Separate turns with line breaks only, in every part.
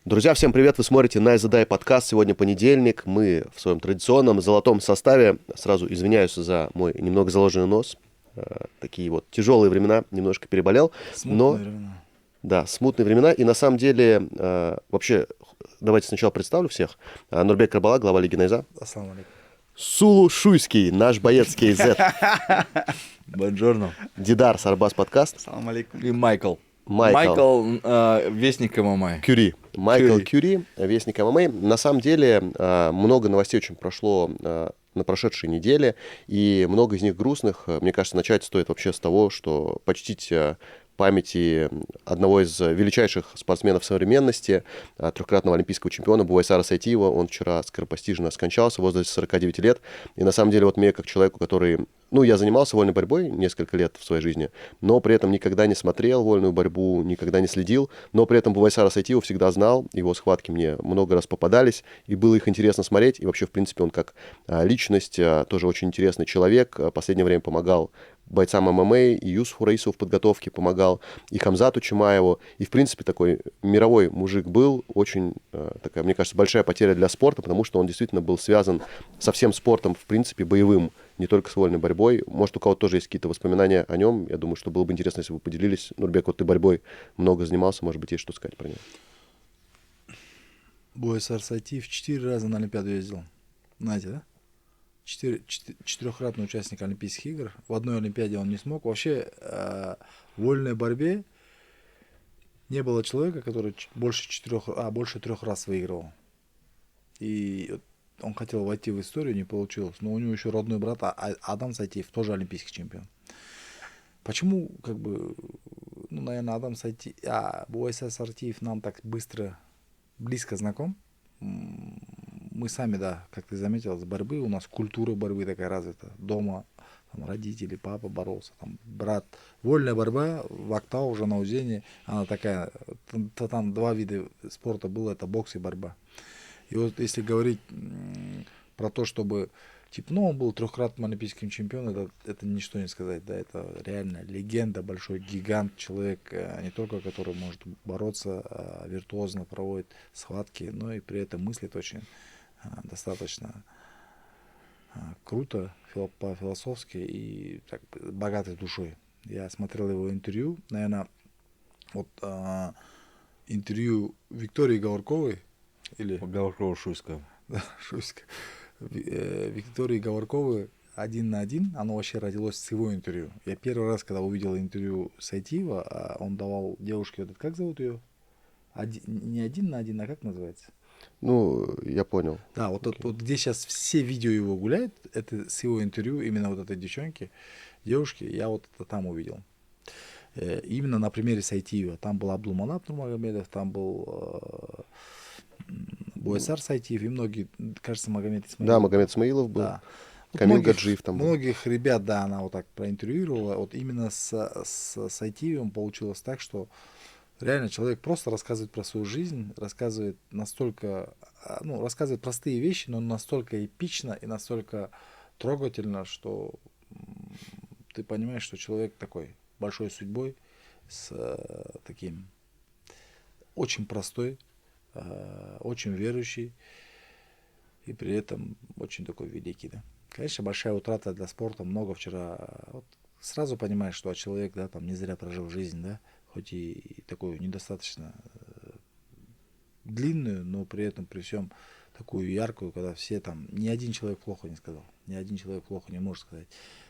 Друзья, всем привет! Вы смотрите «Най Задай» подкаст. Сегодня понедельник. Мы в своем традиционном золотом составе. Сразу извиняюсь за мой немного заложенный нос. Такие вот тяжелые времена. Немножко переболел.
Смутные времена.
Да, смутные времена. И на самом деле, вообще, давайте сначала представлю всех. Нурбек Карбала, глава Лиги Найза.
Ассаламу алейкум.
Сулу Шуйский, наш боец KZ.
Бонжорно.
Дидар, Сарбас подкаст.
Ассаламу алейкум.
И Майкл.
Майкл
Вестник ММА.
Кюри. Майкл Кюри, вестник ММА. На самом деле, много новостей очень прошло на прошедшей неделе, и много из них грустных. Мне кажется, начать стоит вообще с того, что почтить памяти одного из величайших спортсменов современности, трехкратного олимпийского чемпиона Буайсара Сайтиева. Он вчера скоропостижно скончался в возрасте 49 лет. И на самом деле, вот мне, как человеку, который... я занимался вольной борьбой несколько лет в своей жизни, но при этом никогда не смотрел вольную борьбу, никогда не следил, но при этом Буайсара Сайтиева всегда знал, его схватки мне много раз попадались, и было их интересно смотреть, и вообще, в принципе, он как личность тоже очень интересный человек, в последнее время помогал бойцам ММА, и Юсуфу Раисову в подготовке помогал, и Хамзату Чимаеву, и, в принципе, такой мировой мужик был, очень такая, мне кажется, большая потеря для спорта, потому что он действительно был связан со всем спортом, в принципе, боевым, не только с вольной борьбой. Может, у кого-то тоже есть какие-то воспоминания о нем. Я думаю, что было бы интересно, если бы вы поделились. Нурбек, вот ты борьбой много занимался, может быть, есть что сказать про него.
Буайсар Сайтиев 4 раза на Олимпиаду ездил. Знаете, да? Четырехкратный участник Олимпийских игр. В одной Олимпиаде он не смог. Вообще, в вольной борьбе не было человека, который больше 3 раз выигрывал. И он хотел войти в историю, не получилось. Но у него еще родной брат Адам Сайтиев, тоже олимпийский чемпион. Почему, наверное, Адам Сайтиев, Буайсар Сайтиев нам так близко знаком? Мы сами, да, как ты заметил, с борьбы, у нас культура борьбы такая развита. Дома там, родители, папа боролся, там, брат. Вольная борьба в Актау, уже на Узене, она такая, там два вида спорта было, это бокс и борьба. И вот если говорить про то, чтобы, он был трехкратным олимпийским чемпионом, это ничто не сказать, да, это реально легенда, большой гигант, человек, не только который может бороться, виртуозно проводит схватки, но и при этом мыслит очень достаточно круто, по-философски и так, богатой душой. Я смотрел его интервью, наверное, интервью Виктории Говорковой, или...
Говоркова-Шуйская.
Да, Шуйская. Виктории Говорковой 1 на 1, оно вообще родилось с его интервью. Я первый раз, когда увидел интервью Сайтиева, он давал девушке, как зовут ее? Не 1 на 1, а как называется?
Я понял.
Да, вот где сейчас все видео его гуляют, это с его интервью, именно вот этой девушки, я вот это там увидел. Именно на примере Сайтиева. Там был Абдулманап Нурмагомедов, там был Буайсар Сайтиев и многие, кажется, Магомед Исмаилов.
Да, Магомед Исмаилов был.
Да.
Камил Гаджиев там был.
Многих ребят, да, она вот так проинтервьюировала. Вот именно с Сайтиевым получилось так, что реально человек просто рассказывает про свою жизнь, рассказывает рассказывает простые вещи, но настолько эпично и настолько трогательно, что ты понимаешь, что человек такой большой судьбой, с таким очень простой, очень верующий и при этом очень такой великий, да. Конечно, большая утрата для спорта, много вчера. Сразу понимаешь, что человек, да, там не зря прожил жизнь, да, хоть и такую недостаточно длинную, но при этом при всем такую яркую, когда все там, ни один человек плохо не сказал, ни один человек плохо не может сказать,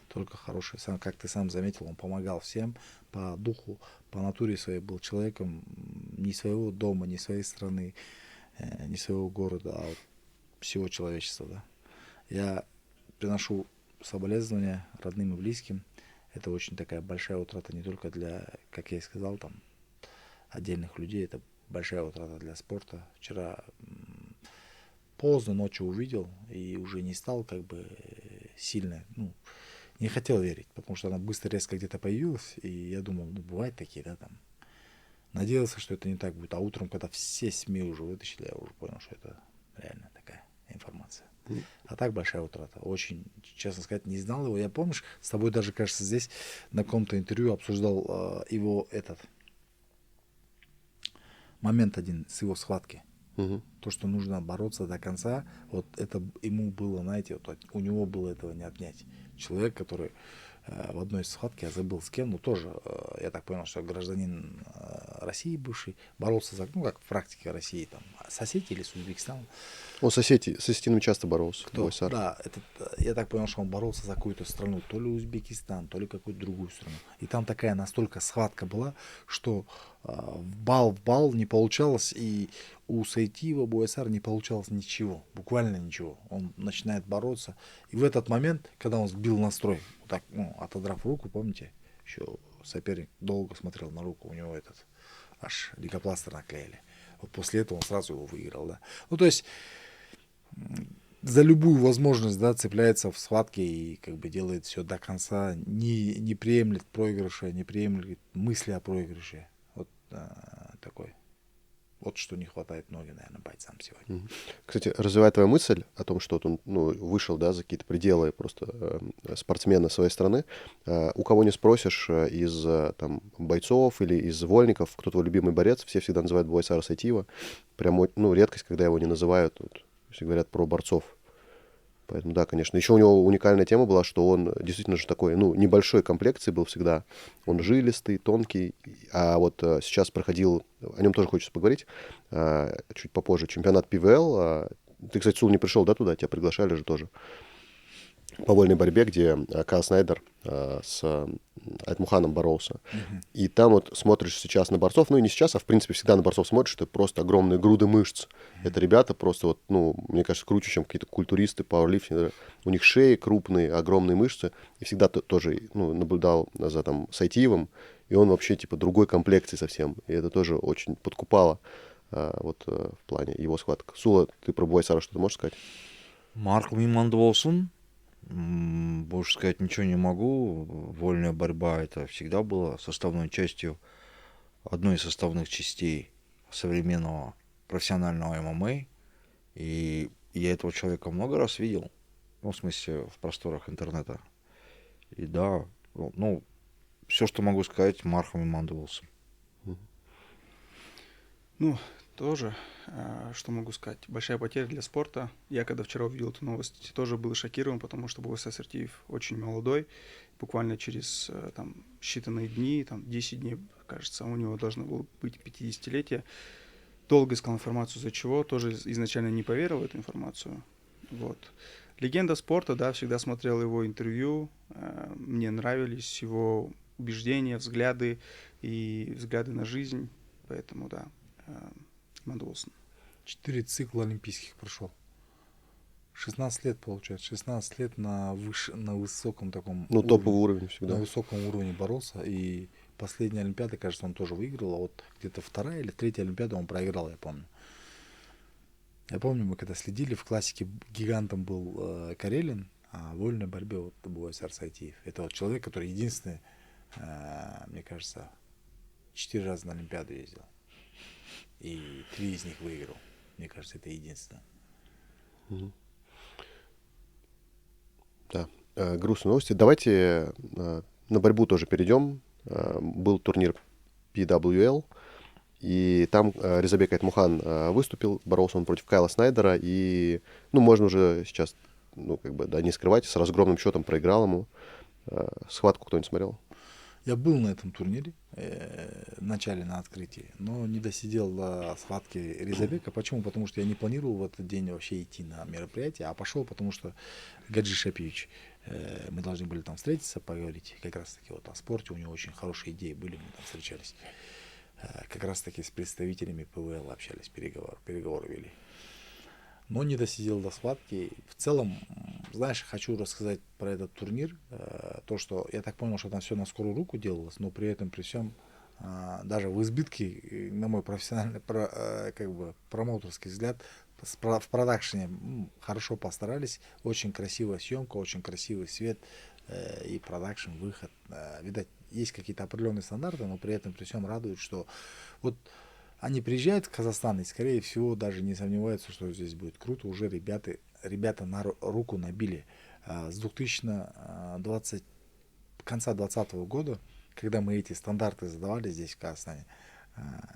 только хороший. Как ты сам заметил, он помогал всем по духу, по натуре своей был человеком не своего дома, не своей страны, не своего города, а всего человечества, да. Я приношу соболезнования родным и близким. Это очень такая большая утрата не только для, как я и сказал, там, отдельных людей, это большая утрата для спорта. Вчера поздно ночью увидел и уже не стал сильно, не хотел верить, потому что она быстро, резко где-то появилась, и я думал, бывают такие, да, там. Надеялся, что это не так будет, а утром, когда все СМИ уже вытащили, я уже понял, что это реально такая информация. А так большая утрата. Очень, честно сказать, не знал его. Я, помнишь, с тобой даже, кажется, здесь на каком-то интервью обсуждал его момент один с его схватки.
Мгм.
То, что нужно бороться до конца, вот это ему было, знаете, вот у него было этого не отнять. Человек, который в одной схватке, я забыл с кем, но тоже, я так понял, что гражданин России бывший, боролся за, ну, как в практике России, там, с Осетией или с Узбекистаном.
Он с осетинами часто боролся.
Кто?
Бойсар.
Да, я так понял, что он боролся за какую-то страну, то ли Узбекистан, то ли какую-то другую страну. И там такая настолько схватка была, что в бал не получалось, и у Сайтиева, Буайсар не получалось ничего, буквально ничего. Он начинает бороться, и в этот момент, когда он сбил настрой, вот так, ну, отодрав руку, помните, еще соперник долго смотрел на руку, у него аж лейкопластырь наклеили. Вот после этого он сразу его выиграл, да. Ну, то есть за любую возможность, да, цепляется в схватке и как бы делает все до конца, не приемлет проигрыша, не приемлет мысли о проигрыше. Вот такой. Вот что не хватает многим, наверное, бойцам сегодня.
Мгм. Кстати, развивая твою мысль о том, что вот он, ну, вышел, да, за какие-то пределы просто спортсмена своей страны, у кого не спросишь из там бойцов или из вольников, кто твой любимый борец, все всегда называют Буайсара Сайтиева. Прям, ну, редкость, когда его не называют, вот, если говорят про борцов. Поэтому, да, конечно. Еще у него уникальная тема была, что он действительно же такой, ну, небольшой комплекции был всегда. Он жилистый, тонкий. А вот сейчас проходил, о нем тоже хочется поговорить, чуть попозже, чемпионат ПВЛ. Ты, кстати, Сул, не пришел, да, туда? Тебя приглашали же тоже. По вольной борьбе, где Кайл Снайдер с Айтмуханом боролся. И там вот смотришь сейчас на борцов, ну и не сейчас, а в принципе всегда на борцов смотришь, это просто огромные груды мышц. Это ребята просто вот, ну, мне кажется, круче, чем какие-то культуристы, пауэрлифтинеры. У них шеи крупные, огромные мышцы. И всегда тоже, ну, наблюдал за там Сайтиевым, и он вообще типа другой комплекции совсем. И это тоже очень подкупало вот в плане его схваток. Сула, ты про Буайсара что-то можешь сказать?
Марк мейманды болсын. Больше сказать ничего не могу. Вольная борьба это всегда было составной частью, одной из составных частей современного профессионального ММА. И я этого человека много раз видел. Ну, в смысле, в просторах интернета. И да, ну, все, что могу сказать, Марк мейманды болсын.
Ну, тоже, что могу сказать, большая потеря для спорта. Я когда вчера увидел эту новость, тоже был шокирован, потому что Буайсар Сайтиев очень молодой. Буквально через там, считанные дни, там, 10 дней, кажется, у него должно было быть 50-летие. Долго искал информацию, за чего, тоже изначально не поверил в эту информацию. Вот. Легенда спорта, да, всегда смотрел его интервью, мне нравились его убеждения, взгляды и взгляды на жизнь, поэтому, да, Мейманды болсын.
4 цикла олимпийских прошел. 16 лет, получается. 16 лет на высоком таком
Ну,
уровне.
топовый уровень всегда.
На высоком уровне боролся. И последняя Олимпиада, кажется, он тоже выиграл. А вот где-то 2-я или 3-я Олимпиада он проиграл, я помню. Я помню, мы когда следили, в классике гигантом был Карелин, а в вольной борьбе вот Буайсар Сайтиев. Это вот человек, который единственный, мне кажется, 4 раза на Олимпиаду ездил. И 3 из них выиграл. Мне кажется, это единственное.
Да, грустные новости. Давайте на борьбу тоже перейдем. Был турнир PWL, и там Резабек Айтмухан выступил, боролся он против Кайла Снайдера, и, ну, можно уже сейчас, ну, как бы, да, не скрывать, с разгромным счетом проиграл ему. Схватку кто-нибудь смотрел?
Я был на этом турнире, в начале на открытии, но не досидел до схватки Резабека. Почему? Потому что я не планировал в этот день вообще идти на мероприятие, а пошел, потому что Гаджи Шапиевич, мы должны были там встретиться, поговорить как раз таки вот о спорте, у него очень хорошие идеи были, мы там встречались. Как раз таки с представителями ПВЛ общались, переговоры вели. Но не досидел до схватки. В целом, знаешь, хочу рассказать про этот турнир. То, что я так понял, что там все на скорую руку делалось, но при этом, при всем, даже в избытке, на мой профессиональный, как бы промоутерский взгляд, в продакшене хорошо постарались. Очень красивая съемка, очень красивый свет и продакшн, выход. Видать, есть какие-то определенные стандарты, но при этом, при всем радует, что вот они приезжают в Казахстан и, скорее всего, даже не сомневаются, что здесь будет круто. Уже ребята на руку набили. С 2020, конца 2020 года, когда мы эти стандарты задавали здесь, в Казахстане,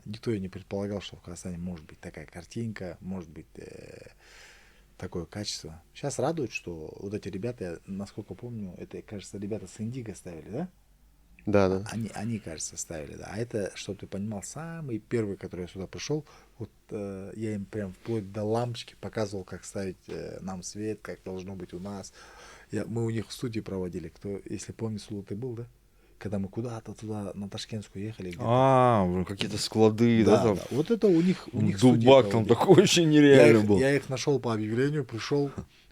Никто и не предполагал, что в Казахстане может быть такая картинка, может быть такое качество. Сейчас радует, что вот эти ребята, я, насколько помню, это, кажется, ребята с Индиго ставили, да?
Да, да.
Они, кажется, ставили, да. А это, чтобы ты понимал, самый первый, который я сюда пришел, вот я им прям вплоть до лампочки показывал, как ставить нам свет, как должно быть у нас. Мы у них в студии проводили, кто, если помнишь, Сулу, ты был, да? Когда мы куда-то туда на Ташкентскую ехали.
Какие-то склады, да, там?
Да. Вот это у них
Дубак там такой очень нереально был.
Я их нашел по объявлению, пришел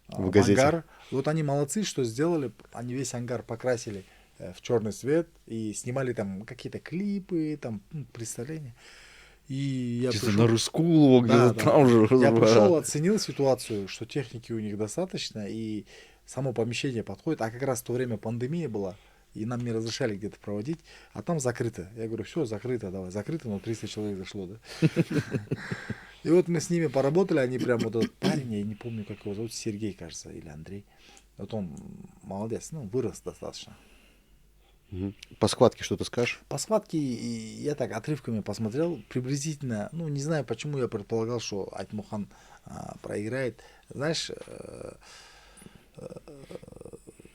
В
в
газете.
ангар. Вот они молодцы, что сделали. Они весь ангар покрасили в черный цвет и снимали там какие-то клипы, там представления. И я
Где-то
пришел...
на Рыскулово, где-то там же.
Я пришел, оценил ситуацию, что техники у них достаточно, и само помещение подходит. А как раз в то время пандемия была, и нам не разрешали где-то проводить, а там закрыто. Я говорю, все, закрыто, давай. Закрыто, но 300 человек зашло, да. И вот мы с ними поработали, они прям вот этот парень, я не помню, как его зовут, Сергей, кажется, или Андрей. Вот он молодец, ну, вырос достаточно.
По схватке что ты скажешь?
По схватке я так отрывками посмотрел, приблизительно, ну, не знаю, почему я предполагал, что Айтмухан проиграет. Знаешь,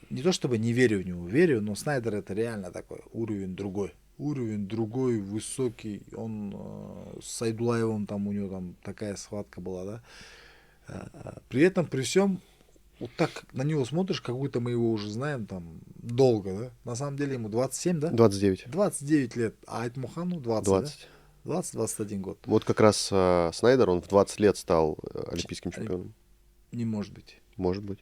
не то чтобы не верю в него, верю, но Снайдер это реально такой уровень другой. Уровень другой, высокий. Он с Айдулаевым, там у него там такая схватка была, да. При этом, при всем, вот так на него смотришь, как будто мы его уже знаем там долго, да. На самом деле ему 27, да?
29.
29 лет, а Айтмухану 20,
20.
Да? 20-21 год.
Вот как раз Снайдер, он в 20 лет стал олимпийским чемпионом.
Не может быть.
Может быть.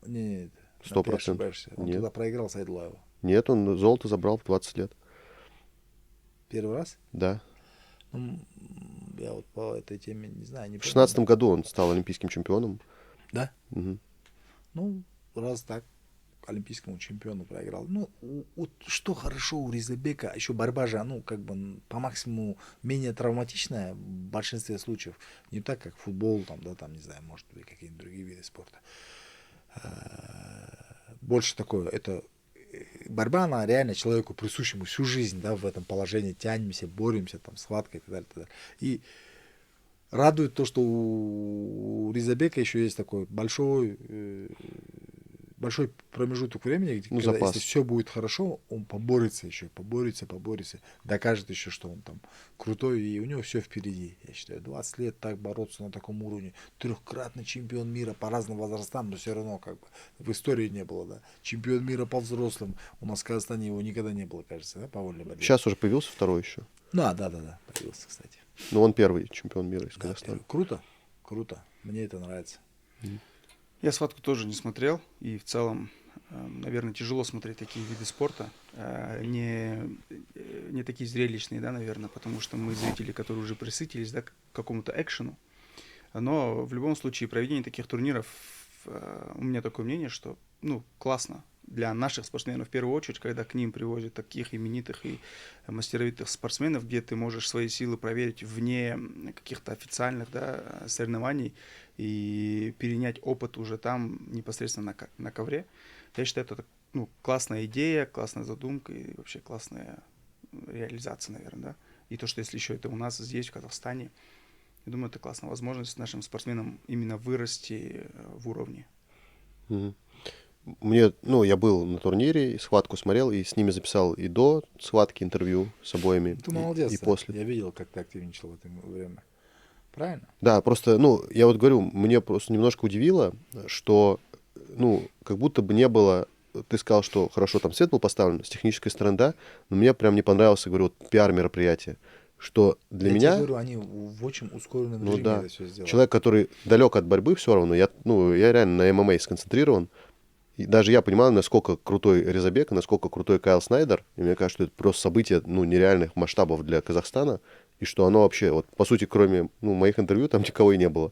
Нет,
100%.
ты ошибаешься. Он
Нет.
туда проиграл с Айдулаевым.
Нет, он золото забрал в 20 лет.
Первый раз?
Да.
Ну, я вот по этой теме не знаю. Не
В 2016 году он стал олимпийским чемпионом.
Да?
Мгм.
Ну, раз так, олимпийскому чемпиону проиграл. Ну, вот что хорошо у Ризабека, еще борьба же, ну, как бы по максимуму менее травматичная в большинстве случаев. Не так, как футбол, там, да, там, не знаю, может быть, какие-нибудь другие виды спорта. Больше такое, это борьба, она реально человеку присущему всю жизнь, да, в этом положении тянемся, боремся, там, схватка и так далее, и так далее. И радует то, что у Ризабека еще есть такой большой промежуток времени, где,
Ну,
когда,
запас.
если все будет хорошо, он поборется еще, поборется, докажет еще, что он там крутой, и у него все впереди, я считаю. 20 лет так бороться на таком уровне, трехкратный чемпион мира по разным возрастам, но все равно как бы в истории не было, да. Чемпион мира по взрослым, у нас в Казахстане его никогда не было, кажется, да, по вольной борьбе.
Сейчас уже появился второй еще.
Да, появился, кстати.
Но он первый чемпион мира из
Да,
Казахстана.
круто, мне это нравится.
Я схватку тоже не смотрел, и в целом, наверное, тяжело смотреть такие виды спорта, не такие зрелищные, да, наверное, потому что мы зрители, которые уже присытились, да, к какому-то экшену. Но в любом случае проведение таких турниров, у меня такое мнение, что, ну, классно для наших спортсменов в первую очередь, когда к ним привозят таких именитых и мастеровитых спортсменов, где ты можешь свои силы проверить вне каких-то официальных, да, соревнований и перенять опыт уже там непосредственно на ковре. Я считаю, это, ну, классная идея, классная задумка и вообще классная реализация, наверное, да. И то, что если еще это у нас здесь, в Казахстане, я думаю, это классная возможность нашим спортсменам именно вырасти в уровне.
Мгм. Мне, ну, я был на турнире, и схватку смотрел, и с ними записал и до схватки интервью с обоими,
Ты молодец.
и после.
Я видел, как ты активничал в это время. Правильно?
Да, просто, ну, я вот говорю, мне просто немножко удивило, что, ну, как будто бы не было, ты сказал, что хорошо там свет был поставлен с технической стороны, да, но мне прям не понравился, говорю, вот пиар-мероприятие, что для
Я
меня...
тебе говорю, они в очень ускоренном
Ну
режиме
да.
это все сделали.
Человек, который далек от борьбы, все равно, я реально на ММА сконцентрирован. И даже я понимаю, насколько крутой Ризабек, насколько крутой Кайл Снайдер. И мне кажется, что это просто событие, ну, нереальных масштабов для Казахстана. И что оно вообще, вот, по сути, кроме, ну, моих интервью, там никого и не было.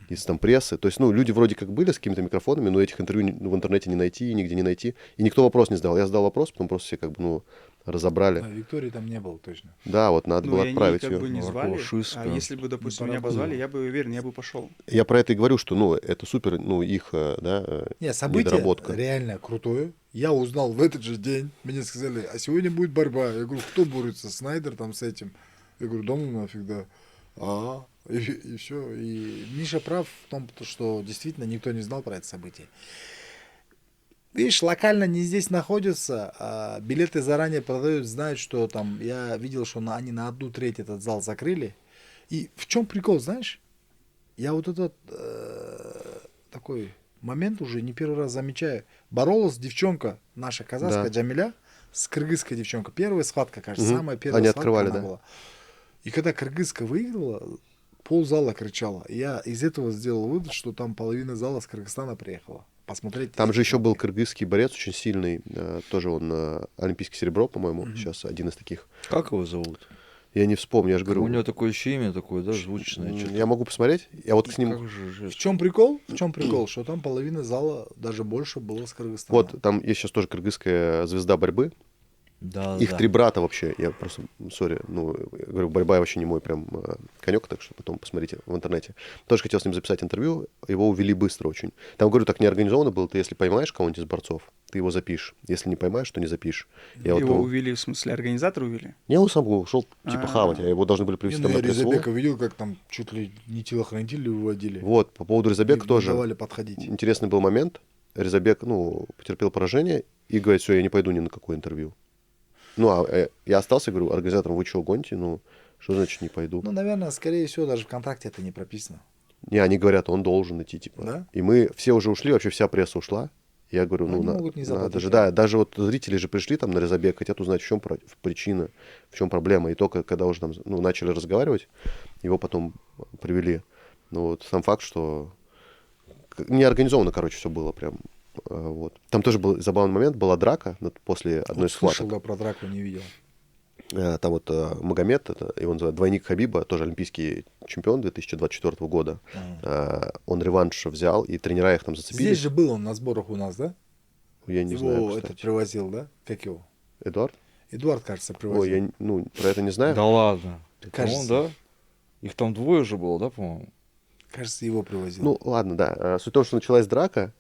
Из там прессы. То есть, ну, люди вроде как были с какими-то микрофонами, но этих интервью в интернете не найти, нигде не найти. И никто вопрос не задал. Я задал вопрос, потом просто все как бы, ну, разобрали.
А Виктории там не было точно.
Да, вот надо
Ну,
было
и они
отправить
как
ее.
бы не
Молоко,
звали,
шишка.
а если бы, допустим, меня
поработал.
позвали, я бы уверен, я бы пошел.
Я про это и говорю, что, ну, это супер, ну, их, да,
Нет, событие
недоработка.
реально крутое. Я узнал в этот же день. Мне сказали, а сегодня будет борьба. Я говорю, кто борется? Снайдер там с этим. Я говорю, да ну нафиг, да. Ага. И все. И Миша прав в том, что действительно никто не знал про это событие. Видишь, локально не здесь находятся, а билеты заранее продают, знают, что там, я видел, что они на 1/3 этот зал закрыли. И в чем прикол, знаешь? Я вот этот такой момент уже не первый раз замечаю. Боролась девчонка наша казахская,
Да.
Джамиля, с кыргызской девчонкой. Первая схватка, кажется,
Мгм.
самая первая
Они
схватка
открывали,
она
да.
была. И когда кыргызка выиграла, ползала кричала. Я из этого сделал вывод, что там половина зала с Кыргызстана приехала посмотреть.
Там
эти
же еще был
гонки.
кыргызский борец очень сильный, тоже он олимпийский серебро, по-моему, сейчас один из таких.
Как его зовут?
Я не вспомню, я же говорю.
У него такое еще имя такое, да, звучное. что-то.
Я могу посмотреть. Я вот с ним.
Как же
В
жесть.
чем прикол? В чем прикол? Что там половина зала, даже больше, было с Кыргызстана.
Вот там есть сейчас тоже кыргызская звезда борьбы.
Да,
Их
да.
3 брата вообще. Я просто, сори, ну, я говорю, борьба вообще не мой прям конек, так что потом посмотрите в интернете. Тоже хотел с ним записать интервью, его увели быстро очень. Там, говорю, так неорганизованно было, ты если поймаешь кого-нибудь из борцов, ты его запишешь. Если не поймаешь, то не запишешь. Я вот
Его
его-
увели, в смысле, организаторы увели?
Не, он сам ушел типа
А.
хавать, а его должны были привести там
я
на пресс-службу.
Резабека видел, как там чуть ли не телохранители выводили.
Вот, по поводу Резабека
И
тоже.
давали подходить.
Интересный был момент. Резабек, ну, потерпел поражение и говорит, все, я не пойду ни на какое интервью. Ну, а я остался, говорю, организатором, вы чего гоните? Ну, что значит не пойду?
Ну, наверное, скорее всего, даже в контракте это не прописано.
Не, они говорят, он должен идти, типа.
Да?
И мы все уже ушли, вообще вся пресса ушла. Я говорю, ну,
Они могут не
надо
заплатить,
же,
да.
да, даже вот зрители же пришли там на Резабек, хотят узнать, в чем причина, в чем проблема. И только когда уже там, ну, начали разговаривать, его потом привели. Ну, вот сам факт, что неорганизованно, короче, все было прям. Вот. Там тоже был забавный момент, была драка после одной
Вот
из
слышал,
схваток.
да, про драку не видел.
Там вот Магомед, это его называют двойник Хабиба, тоже олимпийский чемпион 2024 года. Он реванш взял, и тренера их там зацепили.
Здесь же был он на сборах у нас, да?
Я не
Его
знаю,
этот
кстати.
привозил, да? Как его?
Эдуард?
Эдуард, кажется,
Ой,
привозил.
я ну, про это не знаю.
Да ладно.
Кажется.
По-моему, да? Их там двое же было, да, по-моему?
Кажется, его привозил.
Ну, ладно, да. Суть в том, что началась драка.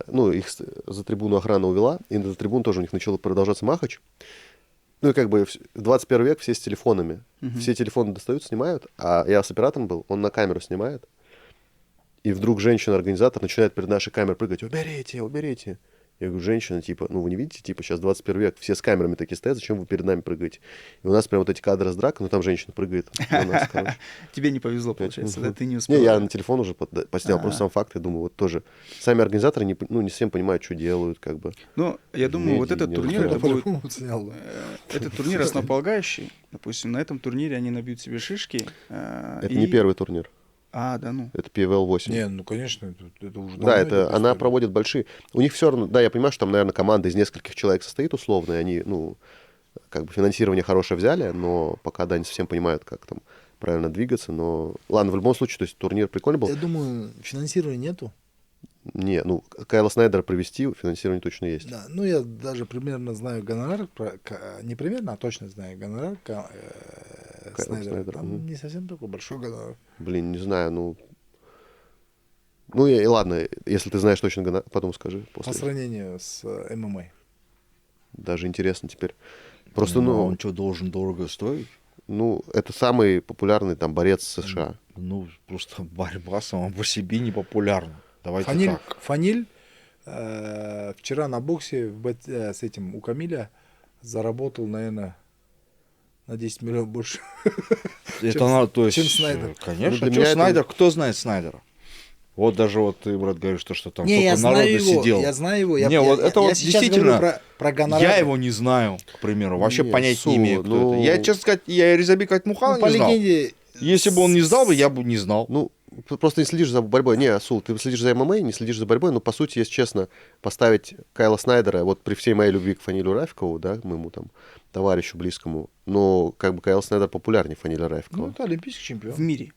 Ну, их за трибуну охрана увела, и за трибуну тоже у них начал продолжаться махач. Ну, и как бы в 21 век все с телефонами. Все телефоны достают, снимают, а я с оператором был, он на камеру снимает. И вдруг женщина-организатор начинает перед нашей камерой прыгать: уберите, уберите. Я говорю, женщина, типа, ну вы не видите, типа, сейчас 21 век, все с камерами такие стоят, зачем вы перед нами прыгаете? И у нас прям вот эти кадры с дракой, ну там женщина прыгает на нас, короче.
Тебе не повезло, получается, да?
Мгм.
Ты не успел.
Не, я на телефон уже поснял,
А.
просто сам факт, я думаю, вот тоже. Сами организаторы не совсем понимают, что делают, как бы.
Ну, я думаю, вот
Медиа
этот
не
турнир,
устроили.
это будет...
по-любому снял, да.
Этот турнир основополагающий. Допустим, на этом турнире они набьют себе шишки.
Это не первый турнир,
А, да ну.
это PFL 8.
Не, ну, конечно, это уже
Да,
давно
это
идет
она
история.
проводит большие. У них все равно, да, я понимаю, что там, наверное, команда из нескольких человек состоит условно, и они, ну, как бы финансирование хорошее взяли, но пока, да, не совсем понимают, как там правильно двигаться, но... Ладно, в любом случае, то есть турнир прикольный был.
Я думаю, финансирования нету.
Не, ну, Кайла Снайдера привести, финансирование точно есть.
Да, ну я даже примерно знаю гонорар, не примерно, а точно знаю гонорар Снайдера.
Снайдера,
Там
мгм.
не совсем такой большой гонорар.
Блин, не знаю, ну... Ну, и ладно, если ты знаешь точно, потом скажи.
По
После.
сравнению с ММА.
Даже интересно теперь. Просто,
А
ну,
он что, должен дорого стоить?
ну, это самый популярный там борец США.
Ну, просто борьба сама по себе не популярна. Давайте
Фаниль,
так.
Фаниль вчера на боксе с этим у Камиля заработал, наверное, на 10 миллионов больше.
Это надо, то есть,
чем Снайдер.
Конечно.
Ну, для
А чё
меня это-
Снайдер? Кто знает Снайдера? Вот даже вот ты, брат, говоришь, что там
Не, я
столько народу
знаю его,
сидел.
я знаю его.
Не, вот это вот
сейчас
действительно,
говорю про гонорар.
Я его не знаю, к примеру. Вообще
Не,
понять
Су,
не имею, кто
ну-
это. Я, честно сказать, я Резабека Айтмухана
Ну, по
не знал.
легенде,
Если бы он не знал бы, я бы не знал.
Ну, просто не следишь за борьбой. Не, Асул, ты следишь за ММА, не следишь за борьбой, но, по сути, если честно, поставить Кайла Снайдера, вот при всей моей любви к Фанилю Рафикову, да, к моему там товарищу близкому, но как бы Кайл Снайдер популярнее Фаниля Рафикова.
ну, это олимпийский чемпион.
В мире.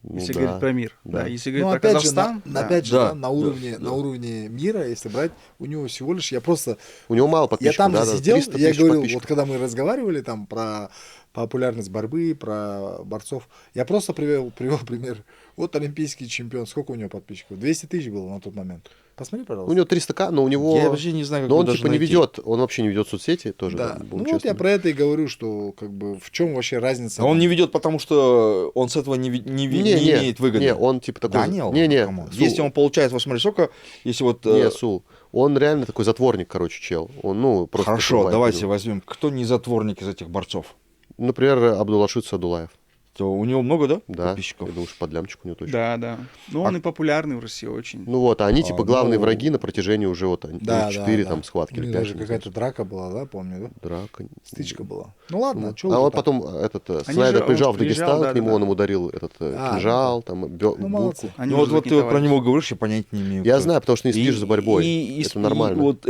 Ну
Если
да,
говорить про мир.
да.
Да. Если
Ну,
говорить про
опять же,
Казахстан,
опять же,
Да,
да, на уровне мира, если брать, у него всего лишь, я просто,
У него мало
я
подписчиков,
там
да,
же
да,
сидел,
300
я
тысяч
говорил,
подписчиков.
вот когда мы разговаривали там про популярность борьбы, про борцов. Я просто привел пример. Вот олимпийский чемпион, сколько у него подписчиков? 200 тысяч было на тот момент. Посмотри,
У
пожалуйста.
него 300к, но у него...
Я вообще не знаю, как
Но
его
он
даже
типа не
найти.
ведет, он вообще не ведет соцсети тоже.
Да.
будем
Ну вот я
честными.
про это и говорю, что как бы в чем вообще разница.
А он не ведет, потому что он с этого не имеет выгоды.
Не, он типа такой...
Да, не,
не,
камон.
Сул,
Если он получает, вот смотри, сколько, если вот...
не, Сул, он реально такой затворник, короче, чел. Он, ну, просто
Хорошо,
такой
давайте
вайп.
возьмем, кто не затворник из этих борцов?
Например, Абдулашид Садулаев.
То у него много, да,
Да,
подписчиков?
я думаю, что под лямчик у него точно.
Да, да. Ну, он и популярный в России очень.
Ну вот, а они типа главные
ну,
враги на протяжении уже вот
Да,
4
да,
там
да.
схватки
У
или
них
5.
даже какая-то драка была, да, помню, да?
Драка.
Стычка была. Ну ладно,
Вот.
чё
А
уже
он
так?
потом,
Они
Снайдер
же-
приезжал
он
в Дагестан
приезжал,
к нему,
да.
он ему дарил этот
А,
кинжал, там,
Ну,
булку.
молодцы.
Они
Ну
уже
вот ты вот про
запатентовали.
него говоришь, я понять не имею.
Я
кто
знаю,
это.
потому что не следишь за борьбой. Это нормально.
Вот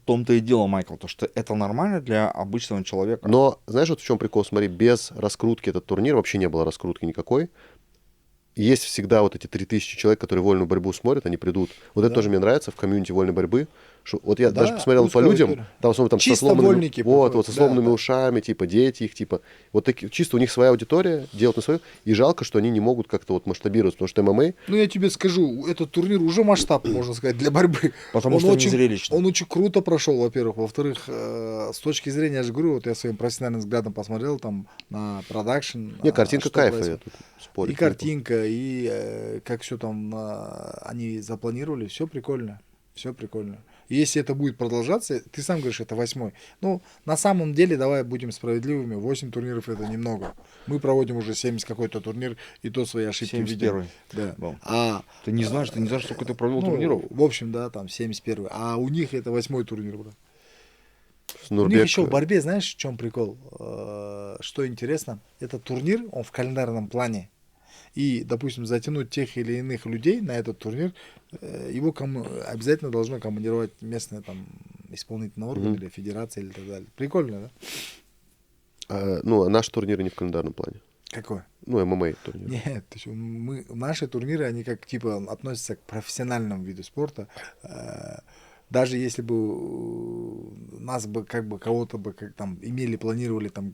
в том-то и дело, Майкл, то что это нормально для обычного человека.
Но знаешь, вот в чем прикол? Смотри, без раскрутки этот турнир, вообще не было раскрутки никакой. Есть всегда вот эти 3000 человек, которые вольную борьбу смотрят, они придут. Вот это
Да.
тоже мне нравится в комьюнити вольной борьбы. Что, вот я
Да,
даже посмотрел по
узкая
людям,
аудитория.
там, в основном, там
Чисто
со сломанными,
вольники
вот,
приходят,
вот со
да,
сломанными
да.
ушами, типа дети их, типа, вот такие, чисто у них своя аудитория, делают на свою, и жалко, что они не могут как-то вот масштабироваться, потому что ММА,
Ну, я тебе скажу, этот турнир уже масштаб, можно сказать, для борьбы.
Потому
Он
что
очень,
не зрелищно.
Он очень круто прошел, во-первых. Во-вторых, с точки зрения, я же говорю, вот я своим профессиональным взглядом посмотрел там на продакшн.
не, картинка
что
кайфа, я
происходит.
тут спорю.
И картинка, и как все там они запланировали, все прикольно. Все прикольно. И если это будет продолжаться, ты сам говоришь, это 8-й. Ну, на самом деле, давай будем справедливыми, 8 турниров это немного. Мы проводим уже 70 какой-то турнир, и то свои ошибки видим.
71-й.
Да.
Был.
А
Ты не знаешь, сколько ты провел
ну,
турниров?
в общем, да, там 71-й. А у них это 8-й турнир, брат.
С
У них
Нурбек,
еще в борьбе, знаешь, в чем прикол? Что интересно, этот турнир, он в календарном плане. И, допустим, затянуть тех или иных людей на этот турнир, его обязательно должно командировать местное там исполнительный орган или федерация или так далее. Прикольно, да?
ну, а наши турниры не в календарном плане.
Какое?
Ну, ММА турнир.
Нет, ты чё, наши турниры, они как типа относятся к профессиональному виду спорта. Даже если бы нас бы как бы кого-то бы как там имели, планировали там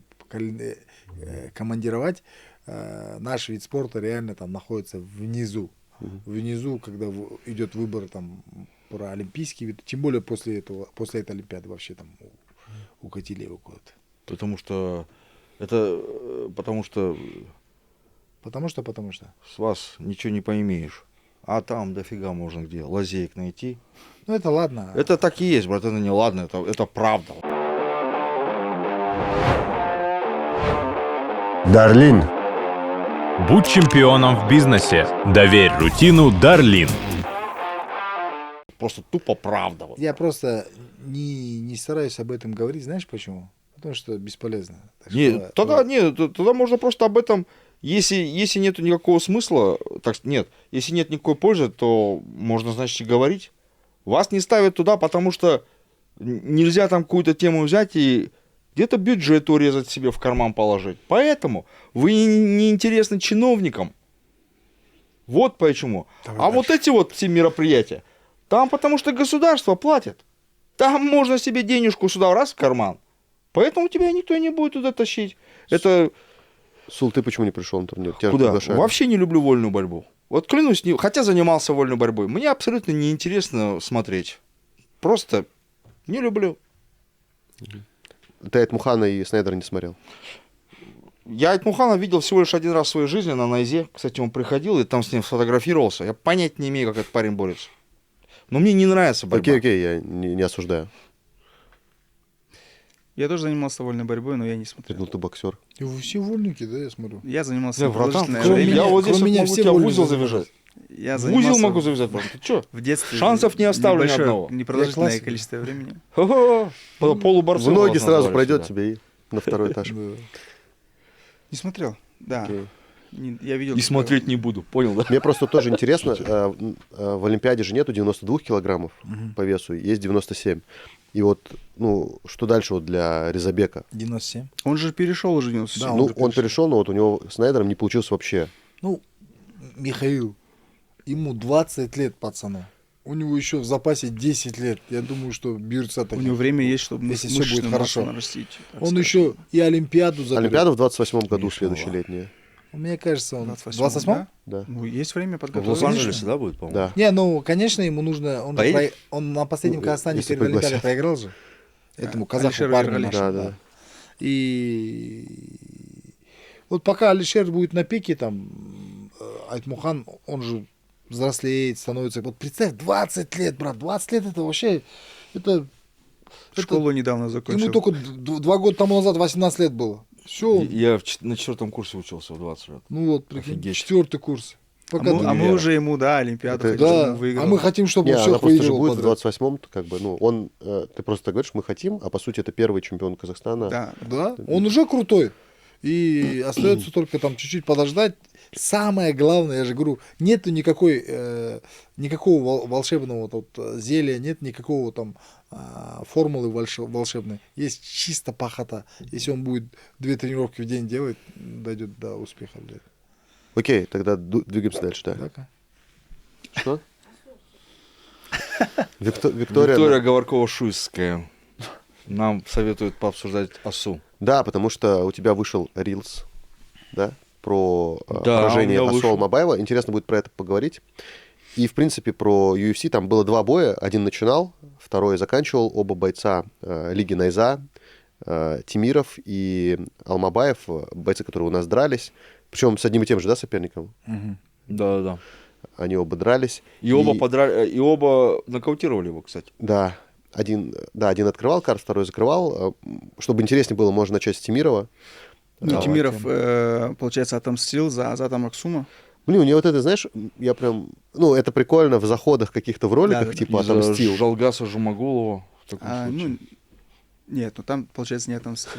командировать, наш вид спорта реально там находится внизу. Внизу, когда идет выбор там про олимпийский вид, тем более после этой Олимпиады вообще там укатили его куда-то.
Потому что
Потому что.
с вас ничего не поимеешь. А там дофига можно где лазеек найти.
Ну это ладно.
Это так и есть, брат, это не ладно, это правда.
Дарлин.
Будь чемпионом в бизнесе. Доверь рутину Дарлин.
Просто тупо правда. Вот.
Я просто не стараюсь об этом говорить, знаешь почему? Потому что бесполезно. Так
Нет,
что,
тогда можно просто об этом, если нету никакого смысла, если нет никакой пользы, то можно, значит, и говорить. Вас не ставят туда, потому что нельзя там какую-то тему взять и где-то бюджет урезать себе в карман положить. Поэтому вы не интересны чиновникам. Вот почему.
Давай
Вот эти вот все мероприятия, там потому что государство платит. Там можно себе денежку сюда раз в карман. Поэтому тебя никто не будет туда тащить. Это
Сул, ты почему не пришел на турнир? Тебя же
куда?
приглашали.
Вообще не люблю вольную борьбу. Вот клянусь, хотя занимался вольной борьбой, мне абсолютно неинтересно смотреть. Просто не люблю.
Ты Айтмухана и Снайдера не смотрел?
Я Айтмухана видел всего лишь один раз в своей жизни на Найзе. Кстати, он приходил и там с ним сфотографировался. Я понять не имею, как этот парень борется. Но мне не нравится борьба.
Окей, я не осуждаю.
Я тоже занимался вольной борьбой, но я не смотрел.
Ну, ты боксер.
И вы все вольники, да, я смотрю.
Я занимался
Братан,
продолжительное
кроме
время.
я вот здесь
кроме
вот
меня
могу
все
тебя в
вольные
узел
занимаются.
завязать.
Я
В узел
занимался
могу завязать, брат. Ты чё?
в детстве.
Шансов не оставлю ни
небольшое,
одного.
Непродолжительное
классик.
количество времени.
Хо-хо. Полуборцы
В ноги
вас
сразу
назвали
пройдет
всегда.
тебе и на второй этаж.
Не смотрел? Да.
Окей.
Я видел.
И
что-
смотреть не буду, понял, да?
Мне просто тоже интересно, в Олимпиаде же нету 92 килограммов по весу, есть 97. И вот, ну, что дальше вот для Резабека?
97.
Он же перешел уже в 97.
Да,
Ну,
уже
он перешел, но вот у него с Снайдером не получилось вообще.
Ну, Михаил, ему 20 лет, пацану. у него еще в запасе 10 лет. Я думаю, что Бирца
У него время есть, чтобы
если всё будет
мышечную
хорошо.
массу нарастить. так
Он
сказать.
еще и Олимпиаду заберет.
Олимпиада в 28-м году,
Иншаллах.
следующая летняя.
Мне кажется, он...
28-м,
28-м?
Да.
Ну, есть время
В
подготовиться.
Лос-Анджелесе, да, будет, по-моему?
Да.
Не, ну, конечно, ему нужно... Он, же
Поедет?
он на последнем
Ну,
Казахстане
если
перед Олимпиадой
пригласят.
проиграл же. Этому казаху
Алишеру
парню
Ергалиеву.
нашему,
Да,
да.
да.
И вот пока Алишер будет на пике, там, Айтмухан, он же взрослеет, становится... Вот представь, 20 лет, брат, 20 лет это вообще... Это
Школу недавно закончил.
ему только 2 года тому назад 18 лет было. Все,
Я на 4-м курсе учился в 20 лет.
ну вот, прикинь,
Офигеть.
4-й курс.
А
Пока
мы,
ты-
а мы
Вера.
уже ему, да, Олимпиаду
Это-
хотим, чтобы
да,
он выиграл.
а мы хотим, чтобы
Не,
он
она
всех
просто же
выигрывал
будет в
подряд.
28-м, как бы, ну, он, ты просто так говоришь, мы хотим, а по сути это первый чемпион Казахстана.
Да.
Да, он уже крутой. И остается только там чуть-чуть подождать. Самое главное, я же говорю, нету никакого волшебного тут зелья, нет никакого там формулы волшебной. Есть чисто пахота. Если он будет 2 тренировки в день делать, дойдет до успеха. Блядь.
Окей, тогда двигаемся дальше, да.
Так,
Что? Виктория.
Виктория Говоркова-Шуйская нам советует пообсуждать ОСУ.
Да, потому что у тебя вышел Reels, да, про
Да,
поражение
у меня
Асу
вышел.
Алмабаева. Интересно будет про это поговорить. И, в принципе, про UFC там было 2 боя. Один начинал, второй заканчивал. Оба бойца Лиги Найза, Тимиров и Алмабаев, бойцы, которые у нас дрались. Причем с одним и тем же, да, соперником.
Да-да-да.
Они оба дрались.
И оба нокаутировали его, кстати.
Да, один открывал карт, второй закрывал. Чтобы интереснее было, можно начать с Тимирова.
Ну,
Давай.
Тимиров, получается, отомстил за Азата Максума.
Блин, у него вот это, знаешь, я прям... Ну, это прикольно в заходах каких-то в роликах,
Да-да-да.
типа
И за
отомстил.
Жалгаса Жумагулова в таком случае.
Ну, нет, ну там, получается, не отомстил.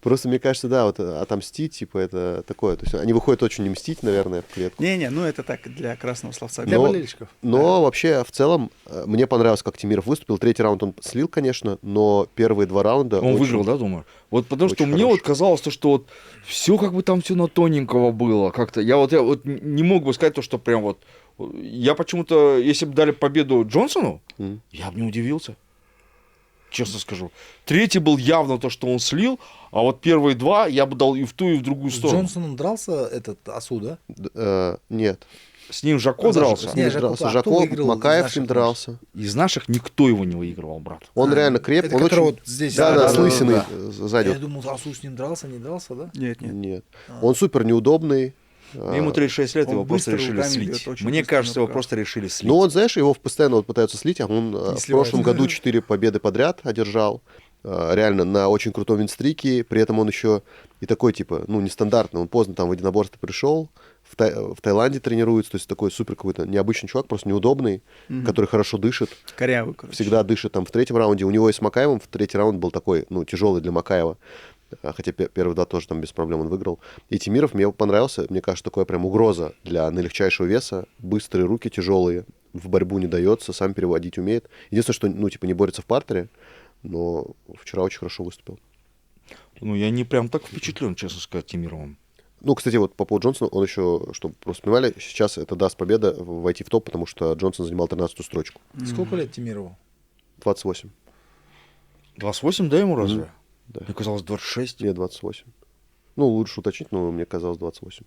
Просто мне кажется, да, вот отомстить, типа, это такое. То есть они выходят очень не мстить, наверное, в клетку.
Не-не, ну это так, для красного словца.
Для
Но-
болельщиков.
Но вообще, в целом, мне понравилось, как Тимиров выступил. 3-й раунд он слил, конечно, но первые 2 раунда...
Он
очень-
выиграл, да, думаю? Вот потому что
очень
мне
хороший.
вот казалось, что вот все как бы там все на тоненького было. Как-то я вот не мог бы сказать то, что прям вот... Я почему-то, если бы дали победу Джонсону,
Мгм.
я бы не удивился. Честно скажу. 3-й был явно то, что он слил, а вот первые 2 я бы дал и в ту, и в другую
С
сторону.
Джонсоном дрался этот Асу, да?
Нет.
С ним Жако дрался.
С ним
Не, Жако,
дрался
а кто
Жако,
выиграл из
Макаев с
наших
ним дрался.
Из наших никто его не выигрывал, брат.
Он реально крепкий.
Это
Он
который
очень...
вот здесь.
Да,
да,
с
да,
лысиной
да.
сзади.
Я думал, Асу с ним дрался, не дрался, да?
Нет, нет.
Нет. Он супер неудобный.
Ему 36 лет,
он
его просто
быстро
решили
руками
слить.
бьет, очень
Мне
быстро
кажется, его
на
просто решили слить.
Ну, он, знаешь, его постоянно вот пытаются слить, а он в
сливается.
прошлом году 4 победы подряд одержал. Реально на очень крутом винстрике. При этом он еще и такой, типа, ну, нестандартный. Он поздно там в единоборство пришел. В Таиланде тренируется. То есть такой супер какой-то необычный чувак, просто неудобный, который хорошо дышит.
Корявый, короче.
Всегда дышит там в 3-м раунде. У него и с Макаевым в 3-й раунд был такой, ну, тяжелый для Макаева. Хотя первые 2 тоже там без проблем он выиграл. И Тимиров мне понравился. Мне кажется, такая прям угроза для наилегчайшего веса. Быстрые руки, тяжелые. В борьбу не дается, сам переводить умеет. Единственное, что, ну, типа, не борется в партере. Но вчера очень хорошо выступил.
Ну, я не прям так впечатлен, честно сказать, Тимировым.
Ну, кстати, вот по поводу Джонсона, он еще, чтобы просто понимали, сейчас это даст победа войти в топ, потому что Джонсон занимал 13-ю строчку.
Сколько лет Тимирову?
28.
28, да, ему разве?
Да.
Мне казалось, 26.
Нет, 28. Ну, лучше уточнить, но мне казалось 28.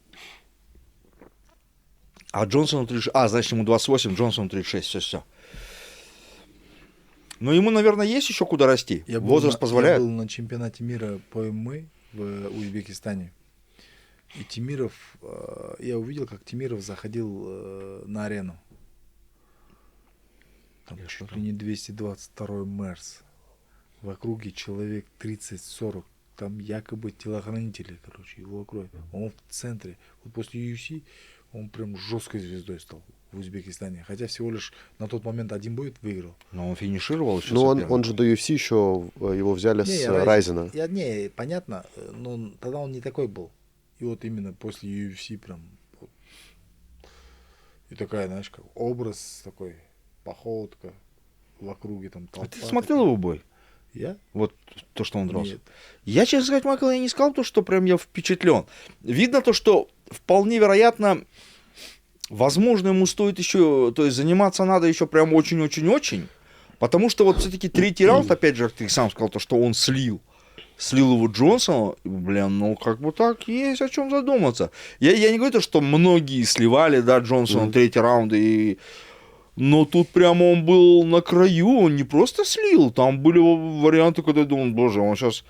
А Джонсону 36. А, значит, ему 28, Джонсону 36. Все. Но ему, наверное, есть еще куда расти. Возраст позволяет.
Я был на чемпионате мира по ММА в Узбекистане. И Тимиров, я увидел, как Тимиров заходил на арену. Там
И что
чуть ли не 222-й Мерс. В округе человек 30-40. Там якобы телохранители, короче, его окружают. Он в центре. Вот после UFC он прям жесткой звездой стал в Узбекистане. Хотя всего лишь на тот момент 1 бой выиграл.
Но он финишировал еще.
Ну, он же до UFC еще его взяли
Не,
с
я
Райзена.
Не, понятно, но тогда он не такой был. И вот именно после UFC прям... Вот, и такая, знаешь, как образ такой, походка в округе там
А
толпа.
ты смотрел его бой?
Я?
Вот то, что он дрался.
Нет.
Я, честно сказать, Майкл, я не сказал то, что прям я впечатлен. Видно то, что вполне вероятно возможно, ему стоит еще, то есть заниматься надо еще прям очень-очень-очень, потому что вот все-таки третий раунд, опять же, ты сам сказал, то, что он слил его Джонсону, блин, ну как бы так есть о чем задуматься. Я не говорю, то, что многие сливали, да, Джонсона третий раунд, но тут прямо он был на краю, он не просто слил, там были варианты, когда я думал, боже, он сейчас...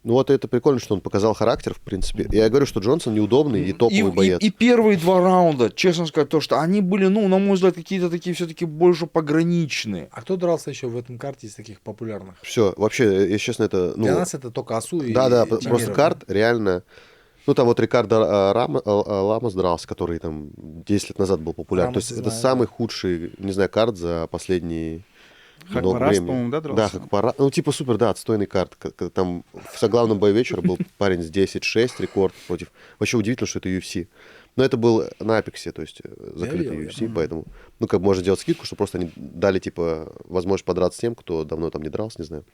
Ну вот это прикольно, что он показал характер, в принципе. Я говорю, что Джонсон неудобный и топовый боец.
И первые два раунда, честно сказать, то, что они были, ну, на мой взгляд, какие-то такие все-таки больше пограничные.
А кто дрался еще в этом карте из таких популярных?
Все, вообще, если честно, это... Ну,
Для нас это только Асу и
да,
Тимиров,
просто карт реально... Ну, там вот Рикардо Ламос дрался, который там 10 лет назад был популярен.
Рамос
То есть
знаю,
это самый худший, не знаю, карт за последние много
Хакмарас,
времени.
по-моему, да, дрался?
Да, Хакмарас. Ну, типа супер, да, отстойный карт. Там в соглавном бою вечера был парень с 10-6 рекорд против... Вообще удивительно, что это UFC. Но это был на Апексе, то есть закрытый
видел,
UFC, поэтому... Ну, как можно сделать скидку, что просто они дали, типа, возможность подраться с тем, кто давно там не дрался, не знаю.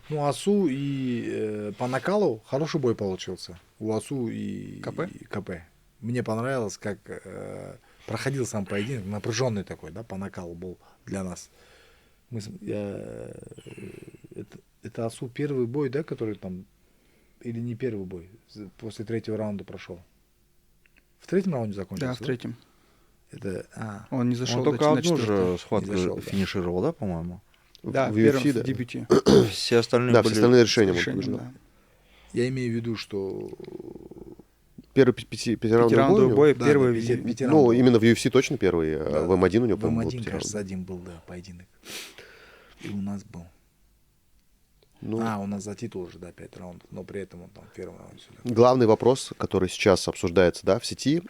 Ну, Асу и по накалу хороший бой получился. У Асу и
КП?
и КП. Мне понравилось, как проходил сам поединок, напряженный такой, да, по накалу был для нас. Это Асу первый бой, да, который там, или не первый бой, после третьего раунда прошел. В третьем раунде закончился?
Да, в третьем.
Это,
Он не зашел
Он
до
только одну
четвертого.
же схватку
Не зашел, да.
финишировал, да, по-моему?
Да,
в
в первом
UFC,
в
да.
дебюте.
Все остальные
Да,
были...
все остальные
С
решения он
решением,
побеждал.
да.
я имею в виду, что...
Первый пятираундовый
Пятираундовый
бой у
бой,
него?
первый
да,
в-
пяти
Ну,
раундов.
именно в UFC точно первый,
Да,
а в М1 у него,
В
по-моему, был
М1,
пятираундовый.
кажется, один был, да, поединок. И у нас был.
Ну,
У нас за титул уже, да, 5 раундов, но при этом он там в первом раунде сюда.
главный вопрос, который сейчас обсуждается, да, в сети,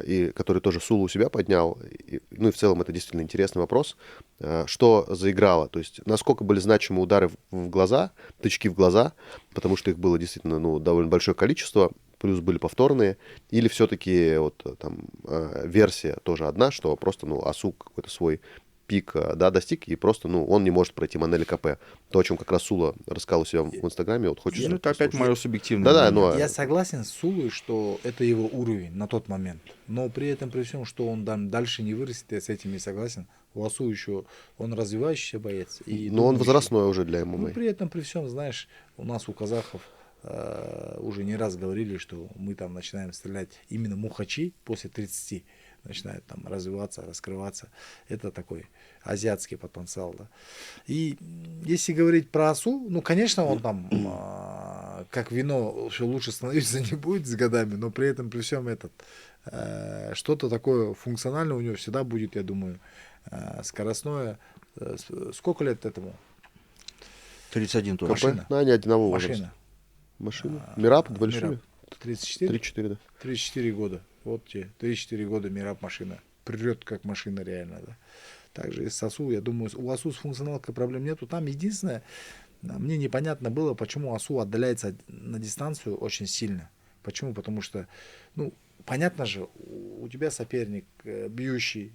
и который тоже Сула у себя поднял, ну и в целом это действительно интересный вопрос, что заиграло, то есть насколько были значимы удары в глаза, тычки в глаза, потому что их было действительно, ну, довольно большое количество, плюс были повторные, или все-таки вот там версия тоже одна, что просто, ну, Асу какой-то свой пик, да, достиг, и просто, ну, он не может пройти Манели КП. То, о чем как раз Сула рассказал у себя в Инстаграме, вот хочется...
Ну, это опять мое субъективное
Да-да,
мнение.
но...
Я согласен с Сулой, что это его уровень на тот момент. Но при этом, при всем, что он там дальше не вырастет, я с этим не согласен. У Асу еще он развивающийся боец. И
Но он
думающий.
возрастной уже для
Ну,
ММА.
при этом, при всем, знаешь, у нас, у казахов, уже не раз говорили, что мы там начинаем стрелять именно мухачи после 30, начинают там развиваться, раскрываться. Это такой азиатский потенциал, да. И если говорить про Асу, ну, конечно, он там, как вино, все лучше становиться не будет с годами, но при этом, при всем что-то такое функциональное у него всегда будет, я думаю, скоростное. Сколько лет этому?
31 тоже.
Машина.
Ну, они одинакового возраста.
Машина.
Машина? Мираб, большими?
Мираб. 34?
3-4, да.
34 года. Вот тебе, 34 года Мираб машина. Прет как машина реально, да. Также и с Асу, я думаю, у Асу с функционалкой проблем нету. Там единственное, мне непонятно было, почему Асу отдаляется на дистанцию очень сильно. Почему? Потому что, ну, понятно же, у тебя соперник бьющий,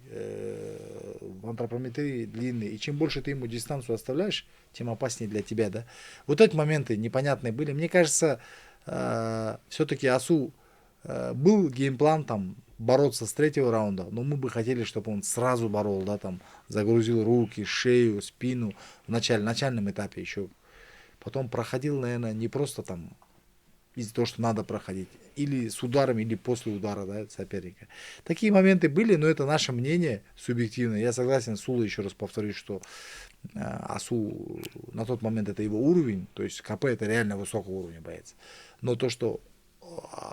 в антропометрии длинный, и чем больше ты ему дистанцию оставляешь, тем опаснее для тебя, да. Вот эти моменты непонятные были. Мне кажется, все-таки Асу был геймплан там бороться с третьего раунда, но мы бы хотели, чтобы он сразу борол, да, там загрузил руки, шею, спину в начальном этапе еще. Потом проходил, наверное, не просто там из-за того, что надо проходить, или с ударом, или после удара, да, соперника. Такие моменты были, но это наше мнение субъективное. Я согласен с Сулой, еще раз повторюсь, что Асу на тот момент это его уровень, то есть КП это реально высокого уровня боец. Но то, что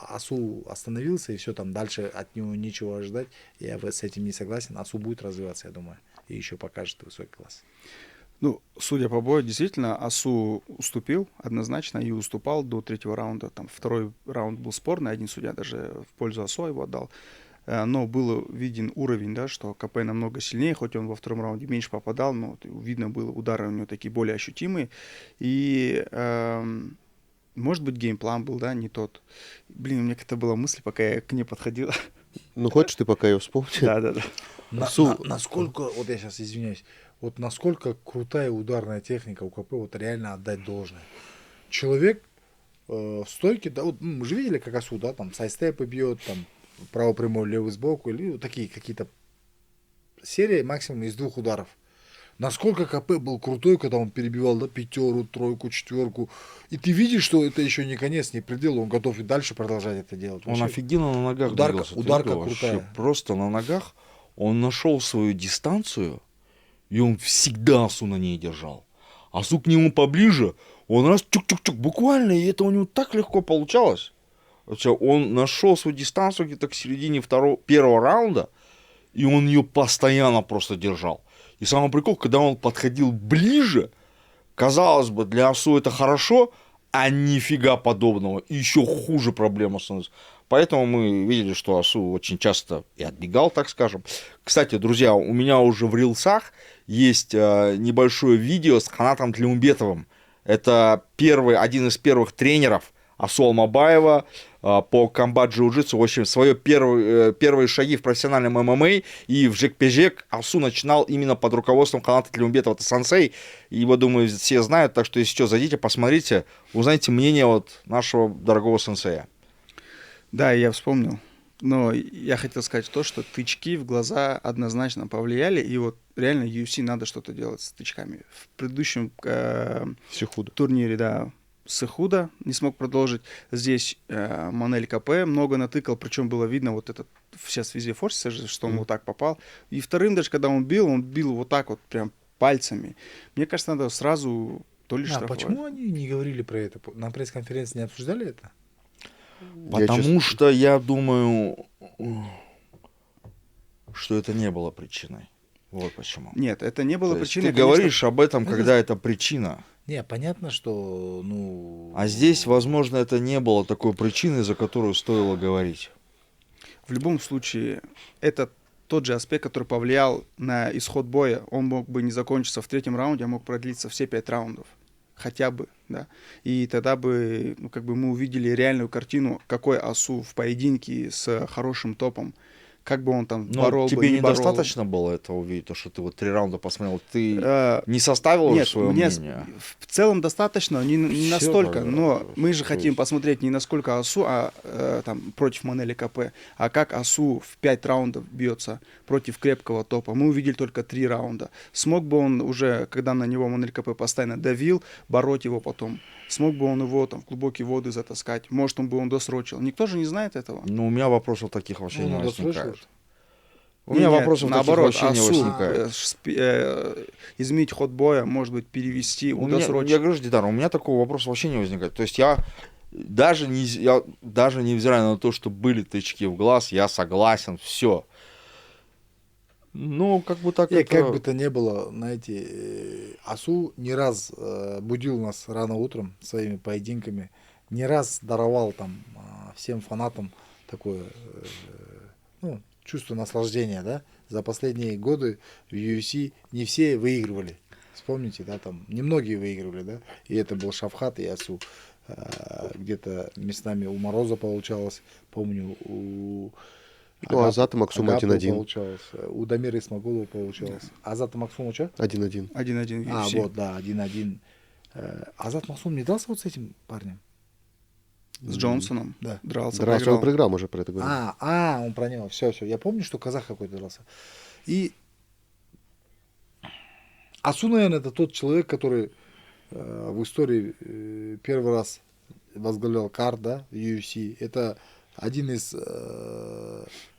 Асу остановился и все, там дальше от него нечего ожидать, я с этим не согласен. Асу будет развиваться, я думаю, и еще покажет высокий класс.
Ну, судя по бою, действительно, Асу уступил однозначно и уступал до третьего раунда. Там второй раунд был спорный, один судья даже в пользу Асу его отдал. Но был виден уровень, да, что КП намного сильнее, хоть он во втором раунде меньше попадал, но видно было, удары у него такие более ощутимые. И, может быть, геймплан был, да, не тот. Блин, у меня какая-то была мысль, пока я к ней подходил.
Ну, хочешь ты пока ее вспомни?
Да-да-да.
Насколько, вот я сейчас извиняюсь, вот насколько крутая ударная техника у КП, вот реально отдать должное. Человек в стойке, да, вот мы же видели, как Асу, да, там сайстепы бьет, там правый прямой, левый сбоку, или такие какие-то серии максимум из 2 ударов. Насколько КП был крутой, когда он перебивал, да, 5, 3, 4. И ты видишь, что это еще не конец, не предел, он готов и дальше продолжать это делать.
Он
Вообще,
офигенно на ногах двигался. Ты
ударка
видел? Вообще
крутая.
просто на ногах. Он нашел свою дистанцию, и он всегда Асу на ней держал. Асу к нему поближе, он раз чук-чук-чук, буквально, и это у него так легко получалось. Вообще, он нашел свою дистанцию где-то к середине первого раунда, и он ее постоянно просто держал. И самый прикол, когда он подходил ближе, казалось бы, для Асу это хорошо, а нифига подобного. И еще хуже проблема становится. Поэтому мы видели, что Асу очень часто и отбегал, так скажем. Кстати, друзья, у меня уже в рилсах есть небольшое видео с Ханатом Тлеумбетовым. Это один из первых тренеров Асу Алмабаева по комбат джиу-джитсу. В общем, свои первые шаги в профессиональном ММА и в жек-пежек Асу начинал именно под руководством Ханата Тлеумбетова. Это сенсей. Его, думаю, все знают. Так что, если что, зайдите, посмотрите, узнайте мнение от нашего дорогого сенсея.
Да, я вспомнил. Но я хотел сказать то, что тычки в глаза однозначно повлияли. И вот реально UFC надо что-то делать с тычками. В предыдущем
Сихуда.
турнире, да, Сехуда не смог продолжить. Здесь Манель КП много натыкал, причем было видно вот этот, сейчас везде форсится, что он вот так попал. И вторым даже, когда он бил вот так вот прям пальцами. Мне кажется, надо сразу то ли штрафовать.
Почему они не говорили про это? На пресс-конференции не обсуждали это?
Потому что я думаю, что это не было причиной. Вот почему.
Нет, это не было
То есть
причиной.
ты говоришь об этом, когда это причина.
Не, понятно, что, ну...
А здесь, возможно, это не было такой причиной, за которую стоило говорить.
В любом случае, это тот же аспект, который повлиял на исход боя. Он мог бы не закончиться в 3-м раунде, а мог продлиться все 5 раундов. Хотя бы, да. И тогда бы, ну, как бы мы увидели реальную картину, какой Асу в поединке с хорошим топом. Как бы он там борол бы,
тебе
не
недостаточно было этого увидеть, то, что ты вот 3 раунда посмотрел, ты
борол.
не составил уже
Нет,
свое
мне
мнение?
в целом достаточно, не
Всё,
настолько, но мы же
то
хотим
есть-
посмотреть не насколько Асу, там, против Манели КП, а как Асу в 5 раундов бьется против крепкого топа. Мы увидели только 3 раунда. Смог бы он уже, когда на него Манели КП постоянно давил, бороть его потом? Смог бы он его там в глубокие воды затаскать? Может, он бы он досрочил? Никто же не знает этого.
Ну, у меня вопросов таких вообще не возникает. У
Не,
меня
нет,
вопросов
наоборот,
таких вообще не
Асу,
возникает.
изменить ход боя, может быть, перевести,
У меня,
досрочить.
я говорю же, Дидар, у меня такого вопроса вообще не возникает. То есть я даже невзирая на то, что были тычки в глаз, я согласен, все. Ну, как бы так
И
это...
как бы то ни было, знаете, Асу не раз будил нас рано утром своими поединками, не раз даровал там всем фанатам такое, ну, чувство наслаждения, да. За последние годы в UFC не все выигрывали. Вспомните, да, там немногие выигрывали, да. И это был Шавхат и Асу. Где-то местами у Мороза получалось, помню, у
Азата Максума
Агапова
1-1.
получалось, у Дамира Исмагулова получалось. Азата Максума что?
1-1.
1-1 в
А,
UFC.
вот, да, 1-1. Азат Максум не дрался вот с этим парнем?
С Джонсоном
Да.
дрался,
Дрался,
проиграл.
он проиграл, мы уже про это говорили.
Он про него. Все. Я помню, что казах какой-то дрался. И Асу, наверное, это тот человек, который в истории первый раз возглавлял карт, да, в UFC. Это один из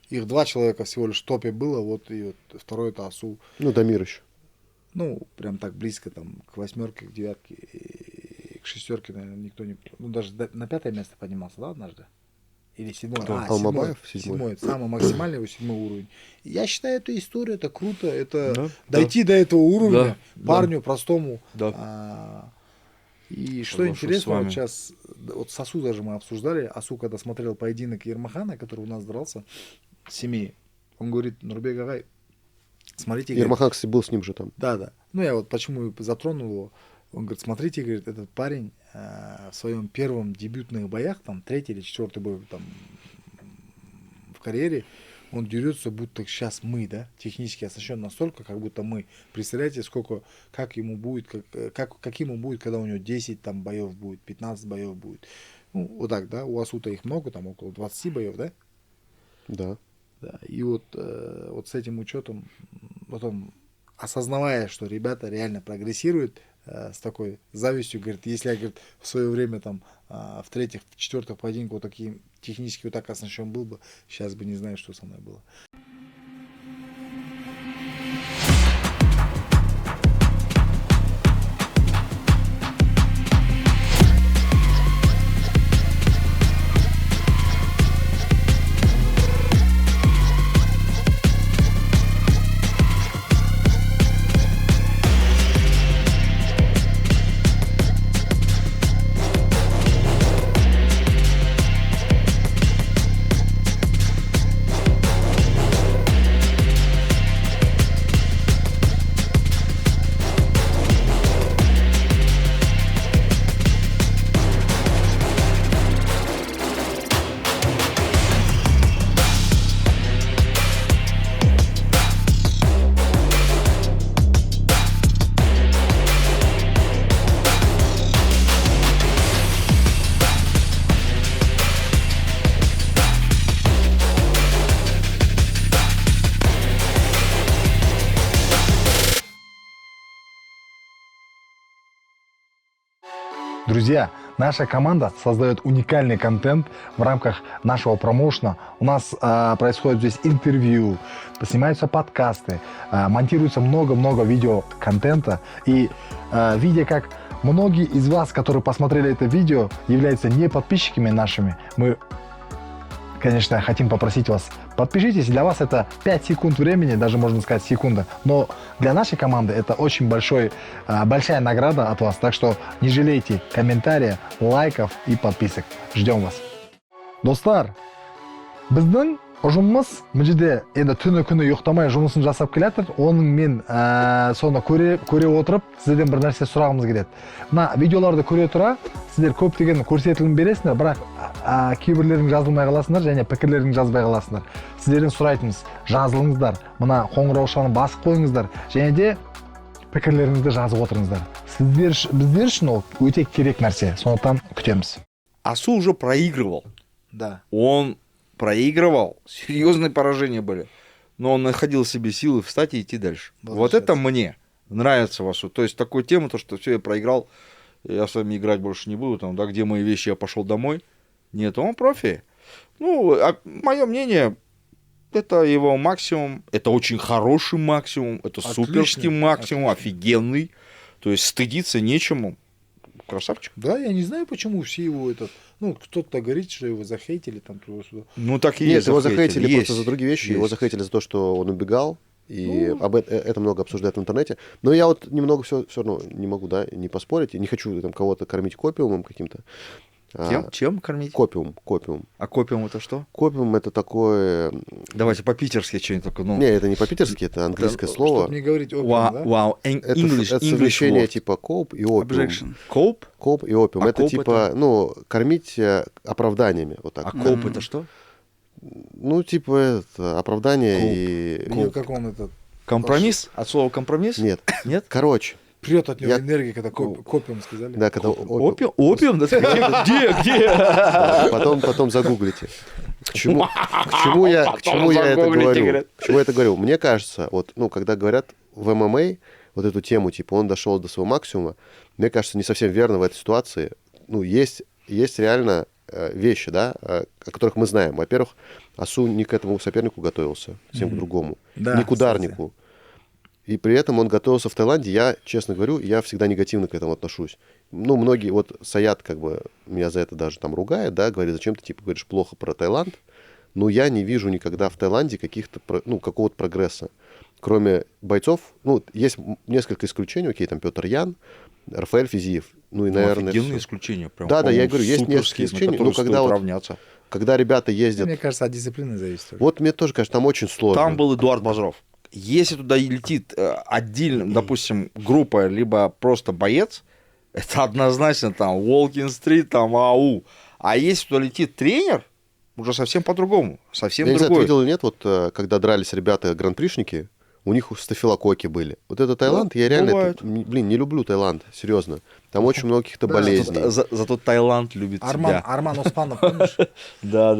их 2 человека всего лишь в топе было, вот и вот второй это Асу.
Ну, Дамир еще.
Ну, прям так близко там к 8, к 9, и к 6, наверное, никто не... Ну, даже на 5 место поднимался, да, однажды? Или 7?
Алмабаев?
7. Самый максимальный его 7 уровень. И я считаю, это история, это круто, это
Да,
дойти до этого уровня
Да,
парню простому.
Да.
И что
Соглашусь с
интересно,
вами.
вот сейчас, вот с Асу даже мы обсуждали, Асу, когда смотрел поединок Ермахана, который у нас дрался, с 7, он говорит: Нурбек Агай, смотрите, говорит,
Ермахан, кстати, был с ним же там.
да. Ну, я вот почему и затронул его. Он говорит: смотрите, говорит, этот парень в своем первом дебютных боях, там, 3-й или 4-й бой там, в карьере, он дерется, будто сейчас мы, да, технически оснащен настолько, как будто мы. Представляете, сколько, как ему будет, каким он будет, когда у него 10 там боев будет, 15 боев будет. Ну, вот так, да, у Асута их много, там около 20 боев, да?
Да.
Да, и вот с этим учетом, потом осознавая, что ребята реально прогрессируют, с такой завистью, говорит, если я, говорит, в свое время там в третьих, в четвертых поединках вот таким технически вот так оснащен был бы, сейчас бы не знаю, что со мной было. Друзья, наша команда создает уникальный контент в рамках нашего промоушена. У нас происходит здесь интервью, снимаются подкасты, монтируется много-много видеоконтента. И видя, как многие из вас, которые посмотрели это видео, являются не подписчиками нашими, мы, конечно, хотим попросить вас, подпишитесь. Для вас это 5 секунд времени, даже можно сказать секунда. Но для нашей команды это очень большая награда от вас. Так что не жалейте комментариев, лайков и подписок. Ждем вас. Достар, біздің ұжымымыз мына жерде енді түні күні ұйықтамай жұмысын жасап келатыр. Оның мен соны көре отырып сіздерден бір нәрсе сұрағымыз келеді. Мына видеоларды көре тұра сіздер көптеген көрсетілім бересіңдер, бірақ кейбірлерің жазылмай қаласыңдар және пікірлерің жазбай қаласыңдар. Сіздерден сұрайтынымыз, жазылыңыздар, мына қоңыраушаны басып қойыңыздар және де пікірлеріңізді жазып отырыңыздар. Біздер үшін ол өте керек нәрсе. Сондықтан күтеміз.
Асу уже проигрывал.
Да.
Он проигрывал, серьезные поражения были, но он находил в себе силы встать и идти дальше. Вот это мне нравится Асу. То есть такую тему, то что все, я проиграл, я с вами играть больше не буду, там, да, где мои вещи, я пошел домой. Нет, он профи. Ну, мое мнение, это его максимум, это очень хороший максимум, это отличный, суперский максимум, офигенный. То есть стыдиться нечему. Красавчик.
Да, я не знаю, почему все его кто-то говорит, что его захейтили там туда-сюда.
Ну так и
Нет,
есть.
его захейтили
есть,
просто за другие вещи.
есть.
Его захейтили за то, что он убегал. И это много обсуждают в интернете. Но я вот немного все равно не могу, да, не поспорить. И не хочу там кого-то кормить копиумом каким-то.
Чем кормить?
Копиум.
А копиум это что?
Копиум это такое...
Давайте по-питерски что-нибудь такое.
Не, это не по-питерски, это английское слово.
Чтобы не говорить опиум, да?
Wow.
Это совмещение типа коп и опиум. Коп и опиум. Это типа, кормить оправданиями. Вот так.
А коп это что?
Ну, типа, это оправдание и...
Как он это...
Компромисс? От слова компромисс?
Нет.
Нет?
Короче.
Прет от него энергия, когда копиум сказали.
Да, когда
опиум? Где?
Потом загуглите. К чему я это говорю? К чему я это говорю? Мне кажется, вот, когда говорят в ММА вот эту тему, типа, он дошел до своего максимума, мне кажется, не совсем верно в этой ситуации. Есть реально вещи, да, о которых мы знаем. Во-первых, Асу не к этому сопернику готовился, совсем к другому.
Да,
не к ударнику. И при этом он готовился в Таиланде. Я, честно говорю, я всегда негативно к этому отношусь. Многие, вот Саят как бы меня за это даже там ругает, да, говорит, зачем ты, типа, говоришь плохо про Таиланд. Но я не вижу никогда в Таиланде какого-то прогресса. Кроме бойцов, есть несколько исключений, окей, там Петр Ян, Рафаэль Физиев, и, наверное...
Офигенные исключения. Прям,
да, я говорю, есть несколько исключений, когда ребята ездят...
Мне кажется, от дисциплины зависит.
Вот мне тоже кажется, там очень сложно.
Там был Эдуард Базаров. Если туда летит отдельно, допустим, группа, либо просто боец, это однозначно там Уолкин-стрит, там АУ. А если туда летит тренер, уже совсем по-другому, совсем
я
другой.
Не знаю, ты видел или нет, вот когда дрались ребята гран-пришники, у них стафилококки были. Вот это Таиланд, я реально,
бывает.
не люблю Таиланд, серьезно. Там очень много каких-то болезней.
Зато Таиланд любит тебя.
Арман Оспанов, помнишь?
Да.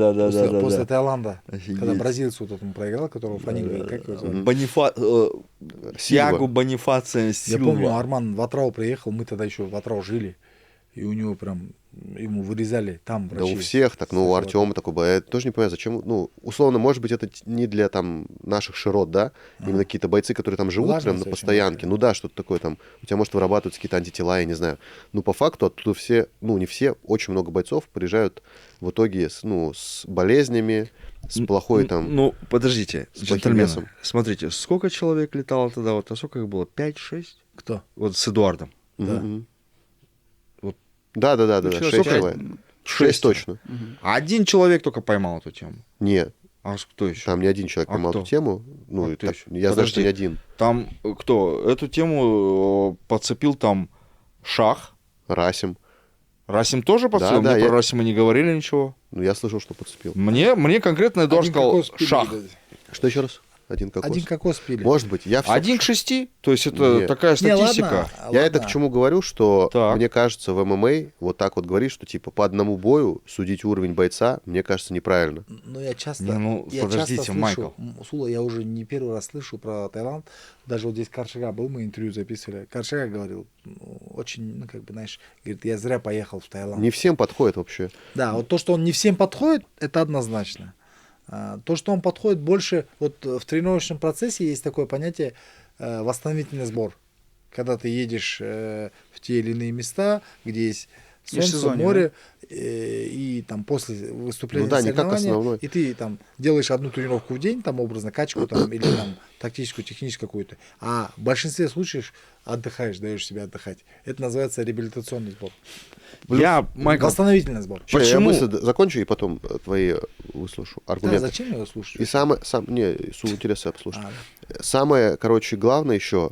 После Таиланда,
Офигеть.
когда бразильцу вот этому проиграл, которого фамилия, как его зовут?
Сильва.
Тиагу Бонифация
Я
Силва.
помню, Арман в Атрау приехал, мы тогда еще в Атрау жили, и у него прям, ему вырезали там
Да
врачи.
у всех так, ну, у
Стафилококк.
Артема такой был. Я тоже не понимаю, зачем, ну, условно, может быть, это не для там наших широт, да, именно какие-то бойцы, которые там живут
Влажность
прям на
очень
постоянке,
большая.
ну да, что-то такое там, у тебя может вырабатываться какие-то антитела, я не знаю. Ну, по факту оттуда все, ну, не все, очень много бойцов приезжают в итоге с болезнями, с плохой там...
Ну, подождите,
с плохим
джентльмены.
весом.
Смотрите, сколько человек летало тогда? Вот, а сколько их было? 5-6?
Кто?
Вот с Эдуардом.
Да.
Мгм.
Вот.
Да,
Ну,
шесть
человек
человек.
пять.
6 точно.
Один человек только поймал эту тему.
Нет,
А кто еще?
там не один человек
А
поймал
кто?
эту тему. Ну,
А
и
кто
так,
еще?
я знаю, что
Подожди.
не один.
Там кто? Эту тему подцепил там Шах.
Расим.
Расим тоже подцепил?
да,
Мне
я-
про Расима не говорили ничего.
Ну, я слышал, что подцепил.
Мне конкретно Эдуард
Один
сказал
кокос пили,
Шах.
видать.
Что еще раз? Один кокос.
Один кокос пили.
Может быть, я все...
1-6? То есть это
Нет.
такая
Не, ладно,
статистика.
Я это
ладно.
к чему говорю, что
Так.
мне кажется, в ММА вот так вот говорить, что типа по одному бою судить уровень бойца, мне кажется, неправильно.
Ну, я часто,
Не, ну,
я
подождите,
часто
Майкл.
слышу, Сула, я уже не первый раз слышу про Таиланд. Даже вот здесь Каршага был, мы интервью записывали. Каршага говорил, ну, очень, ну, как бы, знаешь, говорит, я зря поехал в Таиланд.
Не всем подходит вообще.
Да, вот то, что он не всем подходит, это однозначно. То, что он подходит больше, вот в тренировочном процессе есть такое понятие восстановительный сбор. Когда ты едешь в те или иные места, где есть солнце,
Межсезонье,
море, и там после выступления
Ну да,
на
не как
соревнования,
основной.
и ты там делаешь одну тренировку в день, там образно качку там, или там тактическую, техническую какую-то, а в большинстве случаев отдыхаешь, даешь себе отдыхать. Это называется реабилитационный сбор.
Майкл,
Восстановительный сбор.
Ща,
Почему?
Я быстро закончу и потом твои выслушаю
Да,
аргументы.
зачем его слушать?
И не, с интереса послушать.
А,
Самое, короче, главное еще,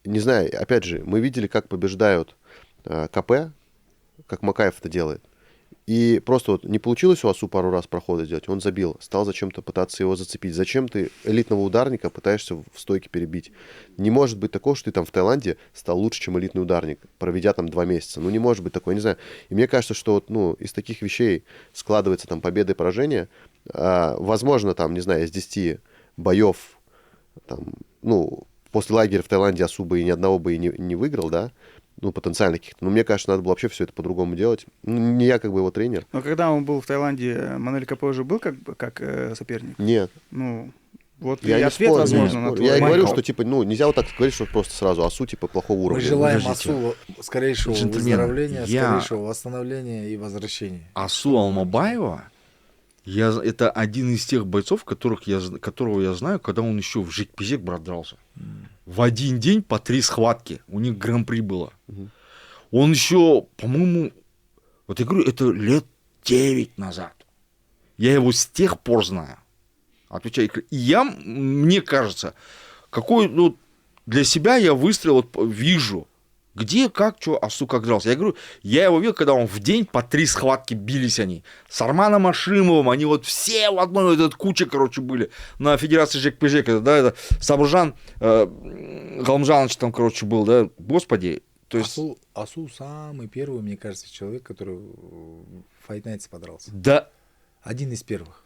не знаю, опять же, мы видели, как побеждают КП, как Макаев это делает. И просто вот не получилось у Асу пару раз прохода сделать, он забил, стал зачем-то пытаться его зацепить. Зачем ты элитного ударника пытаешься в стойке перебить? Не может быть такого, что ты там в Таиланде стал лучше, чем элитный ударник, проведя там 2 месяца. Ну не может быть такого, я не знаю. И мне кажется, что вот, ну, из таких вещей складывается там победа и поражение. Возможно, там, не знаю, из 10 боев, там, ну, после лагеря в Таиланде Асу бы и ни одного бы и не выиграл, да, ну, потенциально каких-то. Но мне кажется, надо было вообще все это по-другому делать. Ну, не я как бы его тренер.
Но когда он был в Таиланде, Мануэль Капе уже был как соперник?
Нет.
Ну, вот
Я
и
не
ответ,
спорю,
возможно,
не
на
спорю.
твой
Я и говорю,
Майкл.
что, типа, ну, нельзя вот так говорить, что просто сразу Асу, типа, плохого
Мы
уровня.
желаем
Подождите.
Асу скорейшего
Джентльмены,
выздоровления,
я-
скорейшего восстановления и возвращения.
Асу Алмабаева, это один из тех бойцов, которого я знаю, когда он еще в Жекпезек, брат, дрался. В один день по 3 схватки. У них гран-при было. Он еще, по-моему, вот я говорю, это лет 9 назад. Я его с тех пор знаю. Отвечаю. И мне кажется, какой, ну, для себя я выстрел вот вижу, где, как, что, Асу как дрался. Я говорю, я его видел, когда он в день по 3 схватки бились они. С Арманом Ашимовым, они вот все в одной вот этой куче, короче, были на Федерации Жекпежека, да, это Сабуржан Галмжанович там, короче, был, да, господи. То есть,
Асу самый первый, мне кажется, человек, который в Fight Nights подрался.
да,
Один из первых.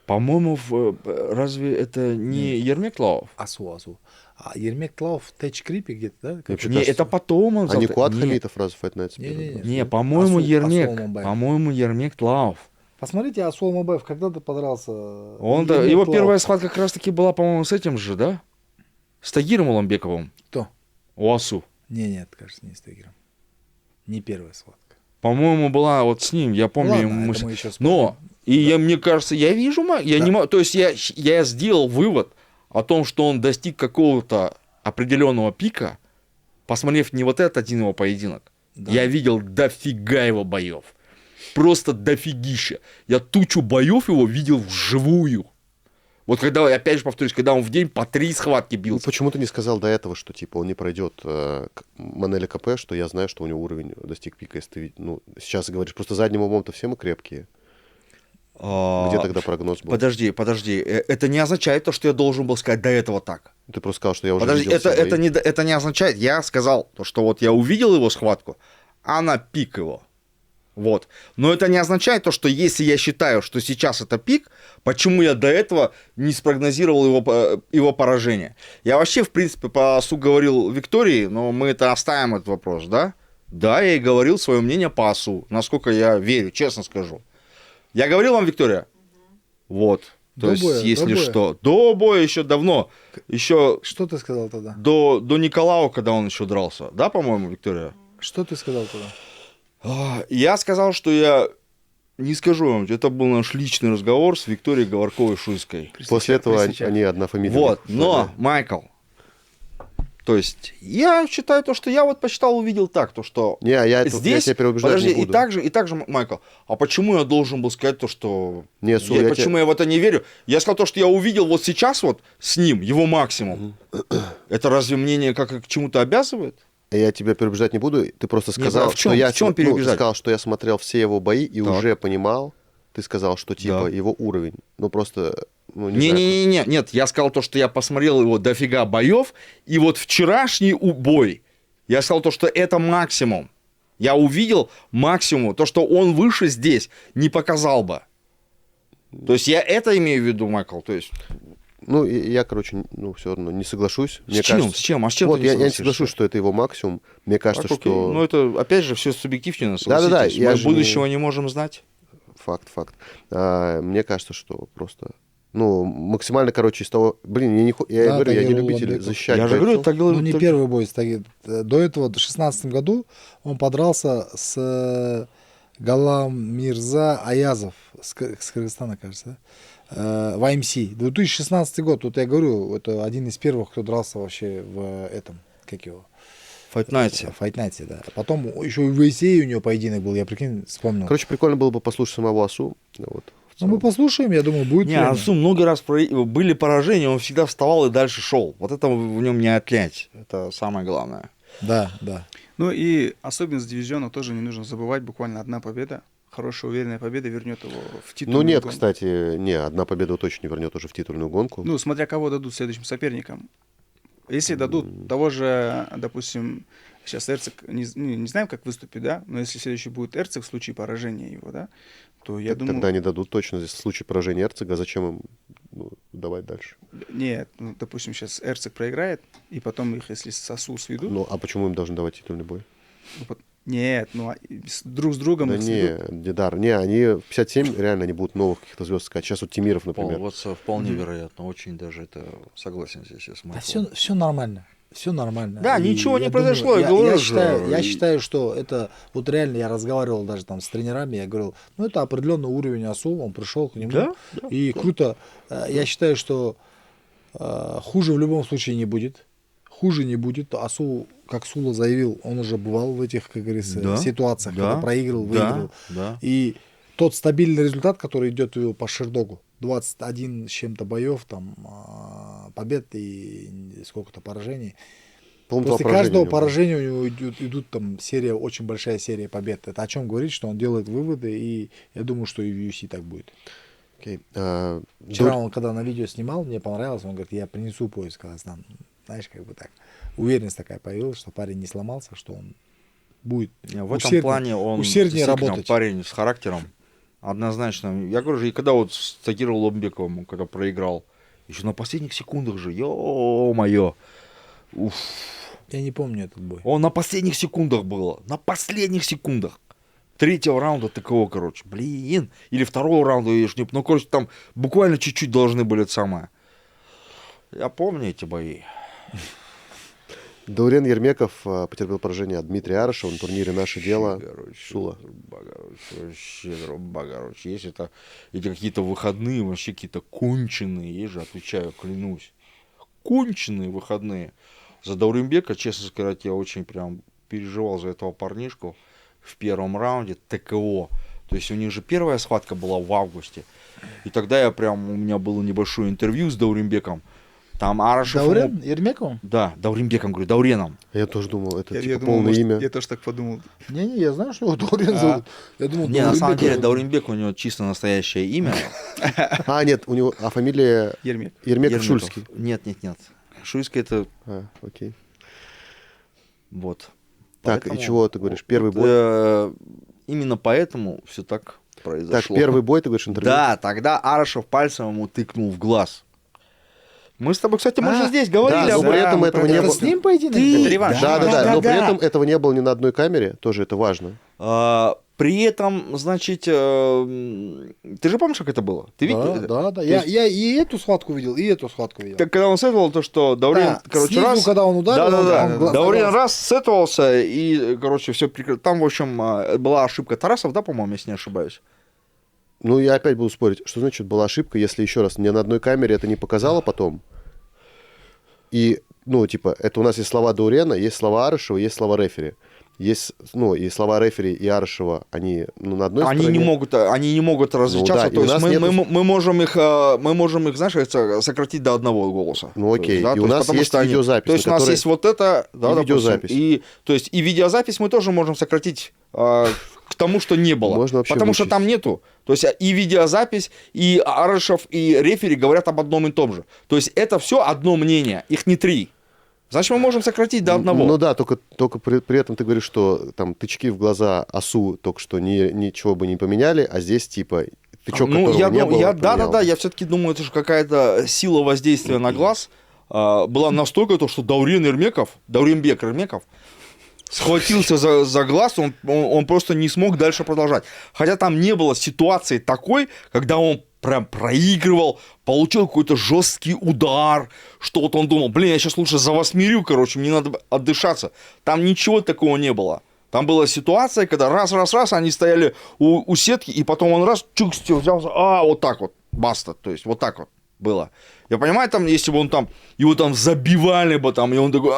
по-моему, разве это не Ермек Лаов?
Асу. А Ермек Тлау в Тэч-Крипе где-то, да? Как-
Вообще
Не,
кажется,
это потом он
А не
взял-
Куат
Не,
Хамитов разве Fight Nights
Не-не-не.
первый?
Не, по-моему,
Асу
Ермек.
Алмабаев.
По-моему, Ермек Тлаов.
Посмотрите, Асу Алмабаев когда-то подрался.
Его
Ермек Тлау.
первая схватка как раз-таки была, по-моему, с этим же, да? С Тагиром Уламбековым.
Кто?
У Асу.
Нет, кажется, не с Тегером. Не первая схватка.
По-моему, была вот с ним, я помню.
Ладно,
мы
это
с-
мы еще
Но, мне кажется, я вижу, я
Да.
не могу, то есть я сделал вывод о том, что он достиг какого-то определенного пика, посмотрев не вот этот один его поединок.
Да.
Я видел дофига его боев. Просто дофигища. Я тучу боев его видел вживую. Вот когда, опять же повторюсь, когда он в день по 3 схватки
Ну,
бился.
почему ты не сказал до этого, что типа он не пройдет Манеля КП, что я знаю, что у него уровень достиг пика, если ты, ну, сейчас говоришь, просто задним умом-то все мы крепкие. Где тогда прогноз был?
Подожди. Это не означает то, что я должен был сказать до этого так.
Ты просто сказал, что я уже
Подожди,
видел все бои.
это не означает. Я сказал, то, что вот я увидел его схватку, а на пик его. Вот. Но это не означает то, что если я считаю, что сейчас это пик, почему я до этого не спрогнозировал его поражение. Я вообще, в принципе, по АСУ говорил Виктории, но мы это оставим, этот вопрос, да? Да, я и говорил свое мнение по АСУ, насколько я верю, честно скажу. Я говорил вам, Виктория? Вот. То есть, если что, до боя еще давно, еще
Что ты сказал тогда?
до Николао, когда он еще дрался, да, по-моему, Виктория?
Что ты сказал тогда?
Я сказал, что я не скажу вам, это был наш личный разговор с Викторией Говорковой-Шуйской.
После этого
Пресечай.
они однофамильные.
Вот, но, Майкл, то есть я считаю то, что я вот посчитал, увидел так, то, что
Не, я
здесь,
тебя переубеждать
подожди,
не буду.
и также, Майкл, а почему я должен был сказать то, что...
Не, Су, я
почему я в это не верю? Я сказал то, что я увидел вот сейчас вот с ним, его максимум. Это разве мнение как к чему-то обязывает?
Я тебя переубеждать не буду. Ты просто сказал,
в чем-
что я
в чем
ты
переубеждать?
сказал, что я смотрел все его бои и
Так.
уже понимал. Ты сказал, что типа
Да.
его уровень. Ну просто, ну не знаю.
Не-не-не, нет, я сказал то, что я посмотрел его дофига боев, и вот вчерашний бой, я сказал то, что это максимум. Я увидел максимум, то, что он выше здесь не показал бы. То есть я это имею в виду, Майкл, то есть...
Ну, я, короче, ну, все равно не соглашусь.
С чем? С чем? А с чем
Вот,
ты
я не
согласишься?
соглашусь, что это его максимум. Мне кажется,
Так, окей.
что...
Ну, это, опять же, все субъективно,
Да-да-да,
согласитесь.
я
Мы
же
будущего не можем знать.
Факт. Мне кажется, что просто... Ну, максимально, короче, из того... Блин, я
Да,
говорю, я не
Тагир
любитель
Уламбеков.
защищать
Я же говорю,
бойцов.
так
Ну, не первый бой. До этого, в 2016 году, он подрался с Галам Мирза Аязов с Кыргызстана, кажется, да? В АМС. 2016 год, вот я говорю, это один из первых, кто дрался вообще в этом, как его?
Fight Night.
В Fight Night, да. Потом еще и в ВСЕ у него поединок был, я прикинь, вспомнил.
Короче, прикольно было бы послушать самого Асу. Вот, в
Ну, мы
целом.
послушаем, я думаю, будет
Не,
время.
Ансу много раз были поражения, он всегда вставал и дальше шел. Вот это в нем не отнять. Это самое главное.
Да.
Ну и особенность дивизиона тоже не нужно забывать. Буквально одна победа, хорошая уверенная победа вернет его в титул.
Ну нет, кстати, одна победа точно не вернет уже в титульную гонку.
Ну, смотря кого дадут следующим соперникам. Если дадут того же, допустим, сейчас Эрцик, не знаем, как выступит, да, но если следующий будет Эрцик в случае поражения его, да, то я думаю...
Тогда не дадут точно. В случае поражения Эрцига, зачем им давать дальше?
Нет, ну, допустим, сейчас Эрцик проиграет, и потом их, если с АСУ сведут...
Ну, а почему им должны давать титульный бой?
Нет, друг с другом
Да
их
не,
сведут.
Дидар, они в 57 реально не будут новых каких-то звезд сказать. Сейчас вот Тимиров, например.
Вот вполне вероятно, очень даже это согласен здесь с
Да
Майклом.
все нормально. Все нормально.
Да,
И
ничего не
я
произошло,
думаю,
я говорю
я
же.
считаю, что это вот реально я разговаривал даже там с тренерами, я говорил, ну это определенный уровень АСУ, он пришел к нему.
Да,
и круто. Я считаю, что хуже в любом случае не будет. Хуже не будет. АСУ, как Сула заявил, он уже бывал в этих, как говорится,
Да,
ситуациях,
да,
когда проигрывал, выигрывал.
Да.
И тот стабильный результат, который идет по Шердогу, 21 с чем-то боев, там побед и сколько-то поражений.
По-моему,
После
два поражения
каждого
у него.
поражения у него идут там серия, очень большая серия побед. Это о чем говорит, что он делает выводы, и я думаю, что и в UFC так будет.
Окей.
Вчера он, когда на видео снимал, мне понравилось, он говорит, я принесу пояс Казахстан. Знаешь, как бы так. Уверенность такая появилась, что парень не сломался, что он будет
В этом плане он
усерднее
действительно
работать.
парень с характером. Однозначно. Я говорю же, и когда вот с Тагиром Уламбековым, когда проиграл, еще на последних секундах же, ё-моё. Уф.
Я не помню этот бой.
Он на последних секундах было. На последних секундах. Третьего раунда такого, короче. Блин. Или второго раунда, я ж не... Ну, короче, там буквально чуть-чуть должны были это самое. Я помню эти бои.
Даурен Ермеков потерпел поражение от Дмитрия Арышева на турнире «Наше дело». Сула.
Вообще труба, короче. Есть это эти какие-то выходные, вообще какие-то конченые. Есть же, отвечаю, клянусь. Конченые выходные. За Дауренбека, честно сказать, я очень прям переживал за этого парнишку в первом раунде ТКО. То есть у них же первая схватка была в августе. И тогда у меня было небольшое интервью с Дауренбеком. Там Арашев...
Даурен? Ермековым?
Да, Дауренбеком, говорю, Дауреном.
Я тоже думал, это
Я
типа
думал,
полное
может,
имя.
я тоже так подумал.
Не-не, я знаю, что его Даурен зовут. Я думал,
Не, на самом деле,
Дауренбек.
Дауренбек у него чисто настоящее имя.
А, нет, у него, фамилия
Ермек.
Ермеков
Ермеков.
Шульский.
Нет. Шульский это...
Окей.
Вот.
Так,
Поэтому
и чего ты говоришь? Первый
вот,
бой?
именно поэтому все так произошло.
Так, первый бой, ты говоришь, интервью?
Да, тогда Арашев пальцем ему тыкнул в глаз. Мы с тобой, кстати, мы же здесь говорили
да,
об
но при этом
мы
этого
про
не
Это
было.
с ним поединок?
Ты-
был?
Это реванш.
Да, но при
да.
этом этого не было ни на одной камере, тоже это важно.
При этом, значит, ты же помнишь, как это было? Ты видел?
Да. Я и эту схватку видел, и эту схватку видел.
Так, когда он сетовал, то что Даурен,
Да,
короче,
снизу,
раз...
когда он ударил,
Да.
он глаз на
Даурен
глаз.
раз сетовался, и, короче, все прикрыто. Там, в общем, была ошибка Тарасов, да, по-моему, если не ошибаюсь?
Ну, я опять буду спорить, что значит была ошибка, если еще раз, мне на одной камере это не показало потом. И, ну, типа, это у нас есть слова Даурена, есть слова Арышева, есть слова рефери. Есть, ну, и слова рефери и Арышева, они, ну, на одной
Они
стороне.
не могут различаться.
да, и
То
у
есть
нас
мы
нету-
можем их, знаешь, это сократить до одного голоса.
Ну,
То
окей.
есть, да,
И
то
у
есть,
нас
потому
есть
что они-
видеозапись,
То есть
на
у нас
которой-
есть вот это, да,
и
допустим,
видеозапись.
то есть и видеозапись мы тоже можем сократить к тому, что не было.
Можно вообще
Потому что
вычесть.
там нету. То есть и видеозапись, и Арышев, и рефери говорят об одном и том же. То есть это все одно мнение, их не три. Значит, мы можем сократить до одного.
Ну да, только при этом ты говоришь, что там тычки в глаза осу только что ничего бы не поменяли, а здесь типа тычок, которого
я
не
думаю,
было,
да,
поменял.
я все-таки думаю, это же какая-то сила воздействия на глаз была настолько, то, что Дауренбек Ермеков схватился за глаз, он просто не смог дальше продолжать. Хотя там не было ситуации такой, когда он прям проигрывал, получил какой-то жесткий удар, что вот он думал, я сейчас лучше завосьмерю, короче, мне надо отдышаться. Там ничего такого не было. Там была ситуация, когда раз, они стояли у сетки, и потом он раз, чук, взялся, вот так вот, баста, то есть вот так вот было. Я понимаю, там, если бы он там, его там забивали бы там, и он такой,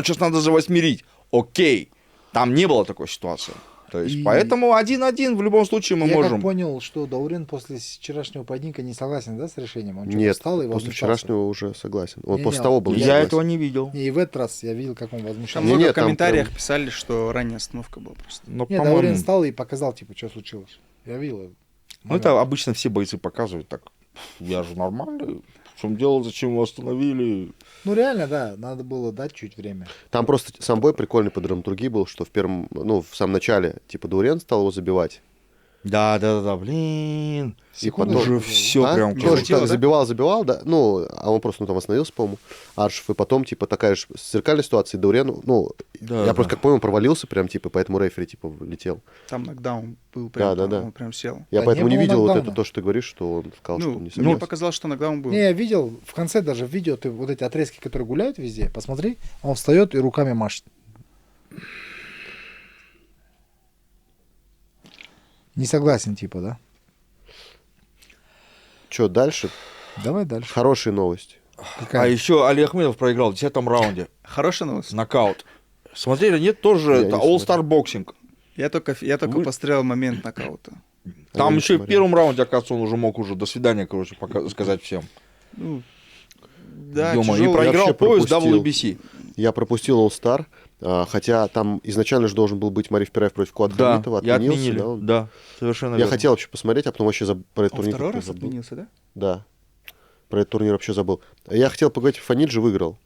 сейчас надо завосьмерить. Окей, там не было такой ситуации. То есть, поэтому 1-1 в любом случае мы
Я
можем.
как понял, что Даурен после вчерашнего поединка не согласен, да, с решением? Он что-то
Нет,
встал и
после
возмущался.
вчерашнего уже согласен. Он
Не-не,
после того был не
Я
согласен.
этого не видел.
И в этот раз я видел, как он возмущался.
Там
Не,
много
нет,
в
там
комментариях
прям-
писали, что ранняя остановка была просто.
Но,
Нет,
по-моему,
Даурен встал и показал, типа, что случилось. Я видел.
ну, это обычно все бойцы показывают так. Я же нормальный. В чем дело, зачем его остановили?
Ну, реально, да, надо было дать чуть время.
Там просто сам бой прикольный по драматургии был, что в самом начале, типа, Даурен стал его забивать.
Да, блин.
И потом-
Уже все
А?
прям.
Ну,
короче.
так забивал, да. Ну, а он просто там остановился, по-моему, Аршев, и потом, типа, такая же зеркальная ситуация, и Даурен,
Да,
я просто, как понял, провалился прям, типа, поэтому рефери, типа, влетел.
Там нокдаун был прям,
Да.
он прям сел.
Я
Да
поэтому
не
не
было
видел вот
нокдауна.
это, то, что ты говоришь, что он сказал, что он не
Мне
согласен.
показалось, что нокдаун был.
Не, я видел, в конце даже в видео, ты вот эти отрезки, которые гуляют везде, посмотри, он встает и руками машет. Не согласен, типа, да?
Что, дальше?
Давай дальше.
Хорошая новость.
А еще Али Ахмедов проиграл в 10-м раунде.
Хорошая новость.
Нокаут. Смотрели, нет, тоже
Я
это
не
All-Star Boxing.
Я только посмотрел момент нокаута.
Там
не
еще и в
смотрел.
первом раунде, оказывается, он уже мог уже до свидания, короче, сказать всем.
Ну, да,
Ё-моё, и
тяжелый.
проиграл
вообще
пояс
пропустил.
WBC.
Я пропустил All Star, хотя там изначально же должен был быть Мариф Пираев против Куат
Да,
Хамитова,
и
отменился.
отменили.
Да, он-
Да, совершенно
Я
верно.
хотел вообще посмотреть, а потом вообще про этот
Он
турнир
второй
как-то
раз
забыл.
отменился, да?
Да. Про этот турнир вообще забыл. Я хотел поговорить, Фаниджи выиграл.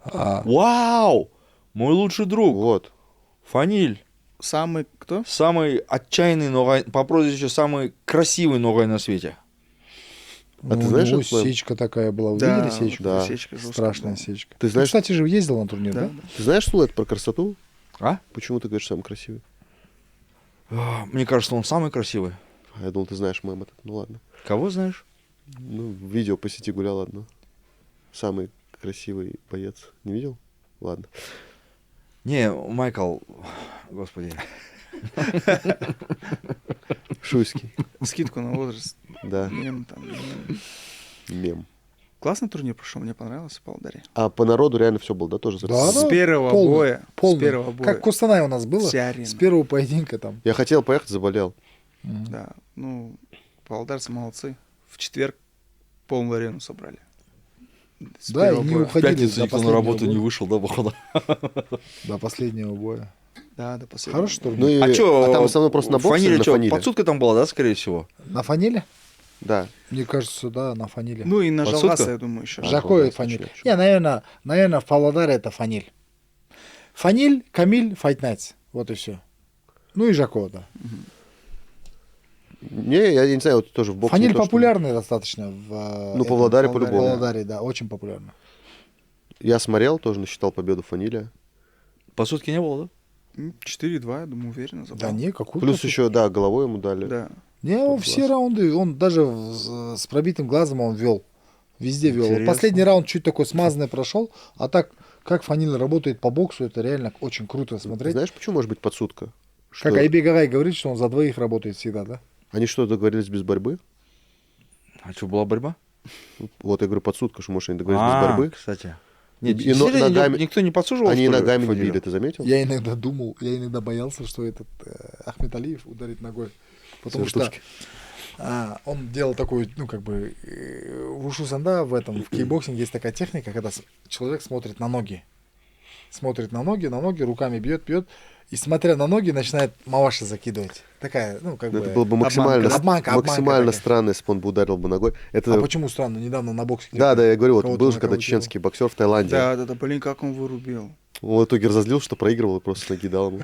Вау! Мой лучший друг.
Вот.
Фаниль.
Самый кто?
Самый отчаянный ногай, по прозвищу самый красивый ногай на свете.
А ты знаешь
у него
этот слэм?
сечка такая была. Вы
Да,
видели сечку?
Да.
сечка жесткая
Страшная
была.
сечка.
Ты знаешь-
кстати же, ездил на турнир, да?
Да.
Ты знаешь, что это про красоту?
А?
Почему ты говоришь самый красивый?
Мне кажется, он самый красивый.
Я думал, ты знаешь мем этот. Ну ладно.
Кого знаешь?
Ну, видео по сети гуляло одно. Самый красивый боец. Не видел? Ладно.
Не, Майкл, господи.
Шуйский.
Скидку на возраст.
Да,
Мем там.
мем.
Классный турнир прошел, мне понравился по Алдаре.
А по народу реально все было, да, тоже?
Да,
С первого
полный,
боя.
полный.
С первого боя.
Как в Кустанае у нас было.
Вся арена.
С первого поединка там.
Я хотел поехать, заболел.
Да, ну, павлодарцы молодцы. В четверг полную арену собрали. С
Да, и
первого
не
боя.
В
уходили
пятницу
до
никто на
последнего
работу не
боя.
вышел, да, походу?
До последнего боя.
Да, до последнего.
Хороший турнир.
Ну и,
А что,
там в основном просто на боксе или
фаниле
на
что,
фаниле?
подсудка там была, да, скорее всего?
На фаниле?
Да.
Мне кажется, да, на фаниле.
Ну и на
Подсудка?
Жалгаса, я думаю, еще.
Да.
Жако и
да,
фаниль.
точно.
Не, наверное, в Павлодаре это фаниль. Фаниль, Камиль, Fight Nights. Вот и все. Ну и Жако, да.
Не, я не знаю, вот тоже в боксе.
Фаниль
не то, что-
популярный достаточно.
Ну, Павлодаре по-любому.
В Павлодаре, да, очень популярно.
Я смотрел, тоже насчитал победу фаниле.
Подсудки не было, да?
4-2, я думаю, уверенно забрал.
Да не, какой
Плюс еще, да, головой ему дали.
Да.
Не, он
Под
все
глаз.
раунды, он даже с пробитым глазом он вел. Везде вел. Вот
Интересно.
последний раунд чуть такой смазанный прошел, а так, как Фаниль работает по боксу, это реально очень круто смотреть.
Знаешь, почему может быть подсудка?
Как
Что
Айбек Агай говорит, что он за двоих работает всегда, да?
Они что, договорились без борьбы?
А что, была борьба?
Вот я говорю, подсудка, что, может, они договорились без борьбы?
Кстати.
И
Нет,
но-
действительно,
ногами-
никто не подсуживал,
Они
что ли,
ногами не
Фанилю?
били, ты заметил?
Я иногда думал, я иногда боялся, что этот Ахмед Алиев ударит ногой. Потому что
Вертушки.
он делал такой, ну, как бы, в ушу санда, в этом, в кейбоксинге есть такая техника, когда человек смотрит на ноги. Смотрит на ноги, руками бьет, и, смотря на ноги, начинает маваши закидывать. Такая, ну, как
Ну,
бы...
это было бы максимально,
Обманка
максимально
такая.
странно, если бы он бы ударил бы ногой. Это...
А почему странно? Недавно на боксе...
Да, да, я говорю, вот
кого-то
был же когда
нокаутировал.
чеченский боксер в Таиланде.
Да, блин, как он вырубил.
Он в итоге разозлился, что проигрывал, и просто ноги дал ему.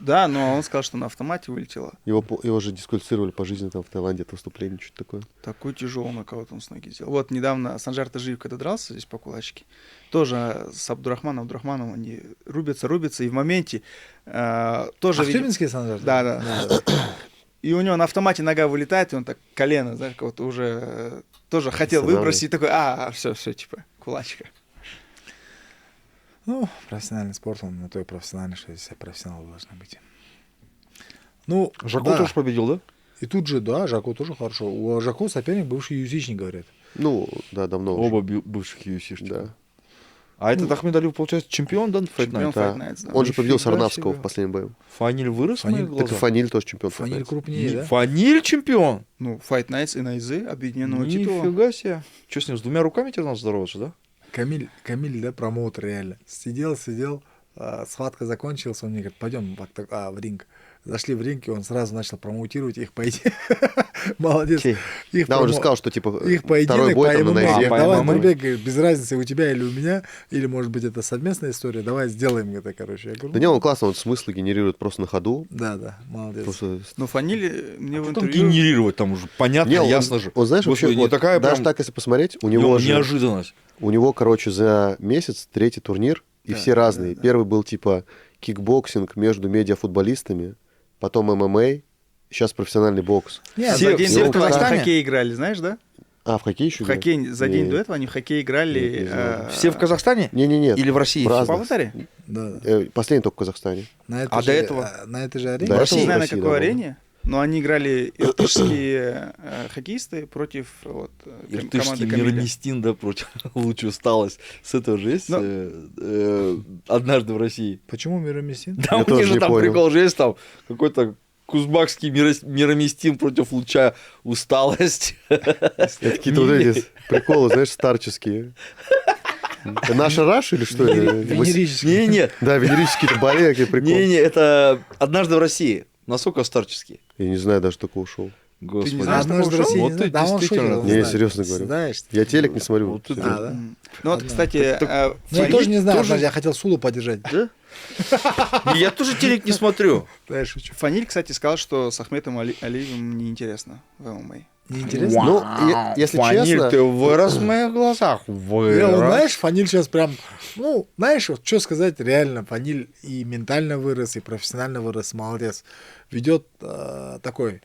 Да, но он сказал, что на автомате вылетело.
Его же дисквалифицировали по жизни там в Таиланде, это выступление, что-то такое.
Такой тяжелый нокаут он с ноги сделал. Вот недавно Санжар Тажиев, когда дрался здесь по кулачке, тоже с Абдурахманом они рубятся, и в моменте тоже... видимо-
Ахтюбинский Санжар?
Да. И у него на автомате нога вылетает, и он так колено, знаешь, как-то уже тоже хотел
Останавливает.
выбросить, и такой, все, типа, кулачка.
Ну, профессиональный спорт, он на то и профессиональный, что все профессионалы должны быть. Ну,
Жако
да.
тоже победил, да?
И тут же, да, Жако тоже хорошо. У Жако соперник бывший юзичник, говорят.
Ну, да, давно уже.
Оба бывших UFC.
Да.
А этот Ахмед Алиев, получается, чемпион, да, Fight
Чемпион
Night?
Да.
Fight Nights, да.
Он же победил
Нифига
Сарнавского
себе.
в последнем бою.
Фаниль вырос в
Фаниль-
моих
Так и
глазах?
Фаниль тоже чемпион.
Фаниль
Fight Night.
крупнее, да?
Фаниль чемпион?
Ну, Fight Nights и Найзы, объединенного титула.
Нифига себе. Что с ним, с двумя руками теперь надо здороваться, да?
Камиль, да, промоутер реально. Сидел, схватка закончилась, он мне говорит, пойдем в ринг. Зашли в ринг, и он сразу начал промоутировать их поединок. Молодец.
Окей.
Их
Да, он же
промо-
сказал, что типа
их
второй
поединок
бой
по
там на
ММА.
ноге.
А, по
Давай,
ММА.
Нурбек, говорит, без разницы, у тебя или у меня, или, может быть, это совместная история, давай сделаем это, короче. Я говорю,
Да не, он классно, он смыслы генерирует просто на ходу.
Да, молодец.
Просто...
Но Фанили мне в
Потом
интервью...
генерировать там уже понятно,
Не, он-
ясно же.
Он, знаешь,
Господи,
вообще,
не
вот
такая
даже
прям
так, если посмотреть, у него же,
неожиданность.
у него, короче, за месяц третий турнир, и
Да,
все разные.
да.
Первый был типа кикбоксинг между медиафутболистами, потом ММА, сейчас профессиональный бокс.
Нет,
Все-
За день
все
до
в
этого они в
Казахстане?
хоккей играли, знаешь, да?
А, в хоккей еще
В хоккей, за день
Не.
до этого они в хоккей играли.
Не знаю.
Все в Казахстане?
Не-не-не.
Или в России?
В
В
разных.
Павлодаре?
да.
Последний только в Казахстане.
На
А до этого?
На этой же арене?
До
Я
этого
не
в
знаю, на
России,
какой
да,
арене, но они играли иртышские хоккеисты против команды
Иртышский
Камиля.
Миронестин, да, против лучше усталость. С этого же есть однажды в России.
Почему Миромесин?
Да,
Я
у них
тоже
же
не
там
понял.
прикол же есть, там какой-то кузбакский Мироместин против луча усталость.
Это какие-то вот эти приколы, знаешь, старческие. Это наша Раша или что?
Венерический.
Не-не,
Да, венерические болеют, какие приколы.
не-не, это однажды в России. Насколько старческий?
Я не знаю даже, такого шоу.
Господи.
не знаешь
Однажды в
такого
России
шоу?
не
Вот
знаю.
ты
Да, он
действительно-
шутил,
Не,
знаю.
серьезно говорю.
Знаешь?
Я телек не смотрю.
Вот это
серьезно.
А, да?
Ну вот,
Одна.
кстати,
Ну, я
Фаниль
тоже не знаю,
тоже-
я хотел Сулу поддержать.
Я тоже телек не смотрю.
Да, я шучу.
Фаниль, кстати, сказал, что с Ахметом Алиевым неинтересно в ММА.
Неинтересно?
Ну, если
Фаниль,
честно...
ты вырос в моих глазах.
Не, он,
Вырос.
знаешь, Фаниль сейчас прям, ну, знаешь, вот что сказать, реально, Фаниль и ментально вырос, и профессионально вырос, молодец. Ведет такой,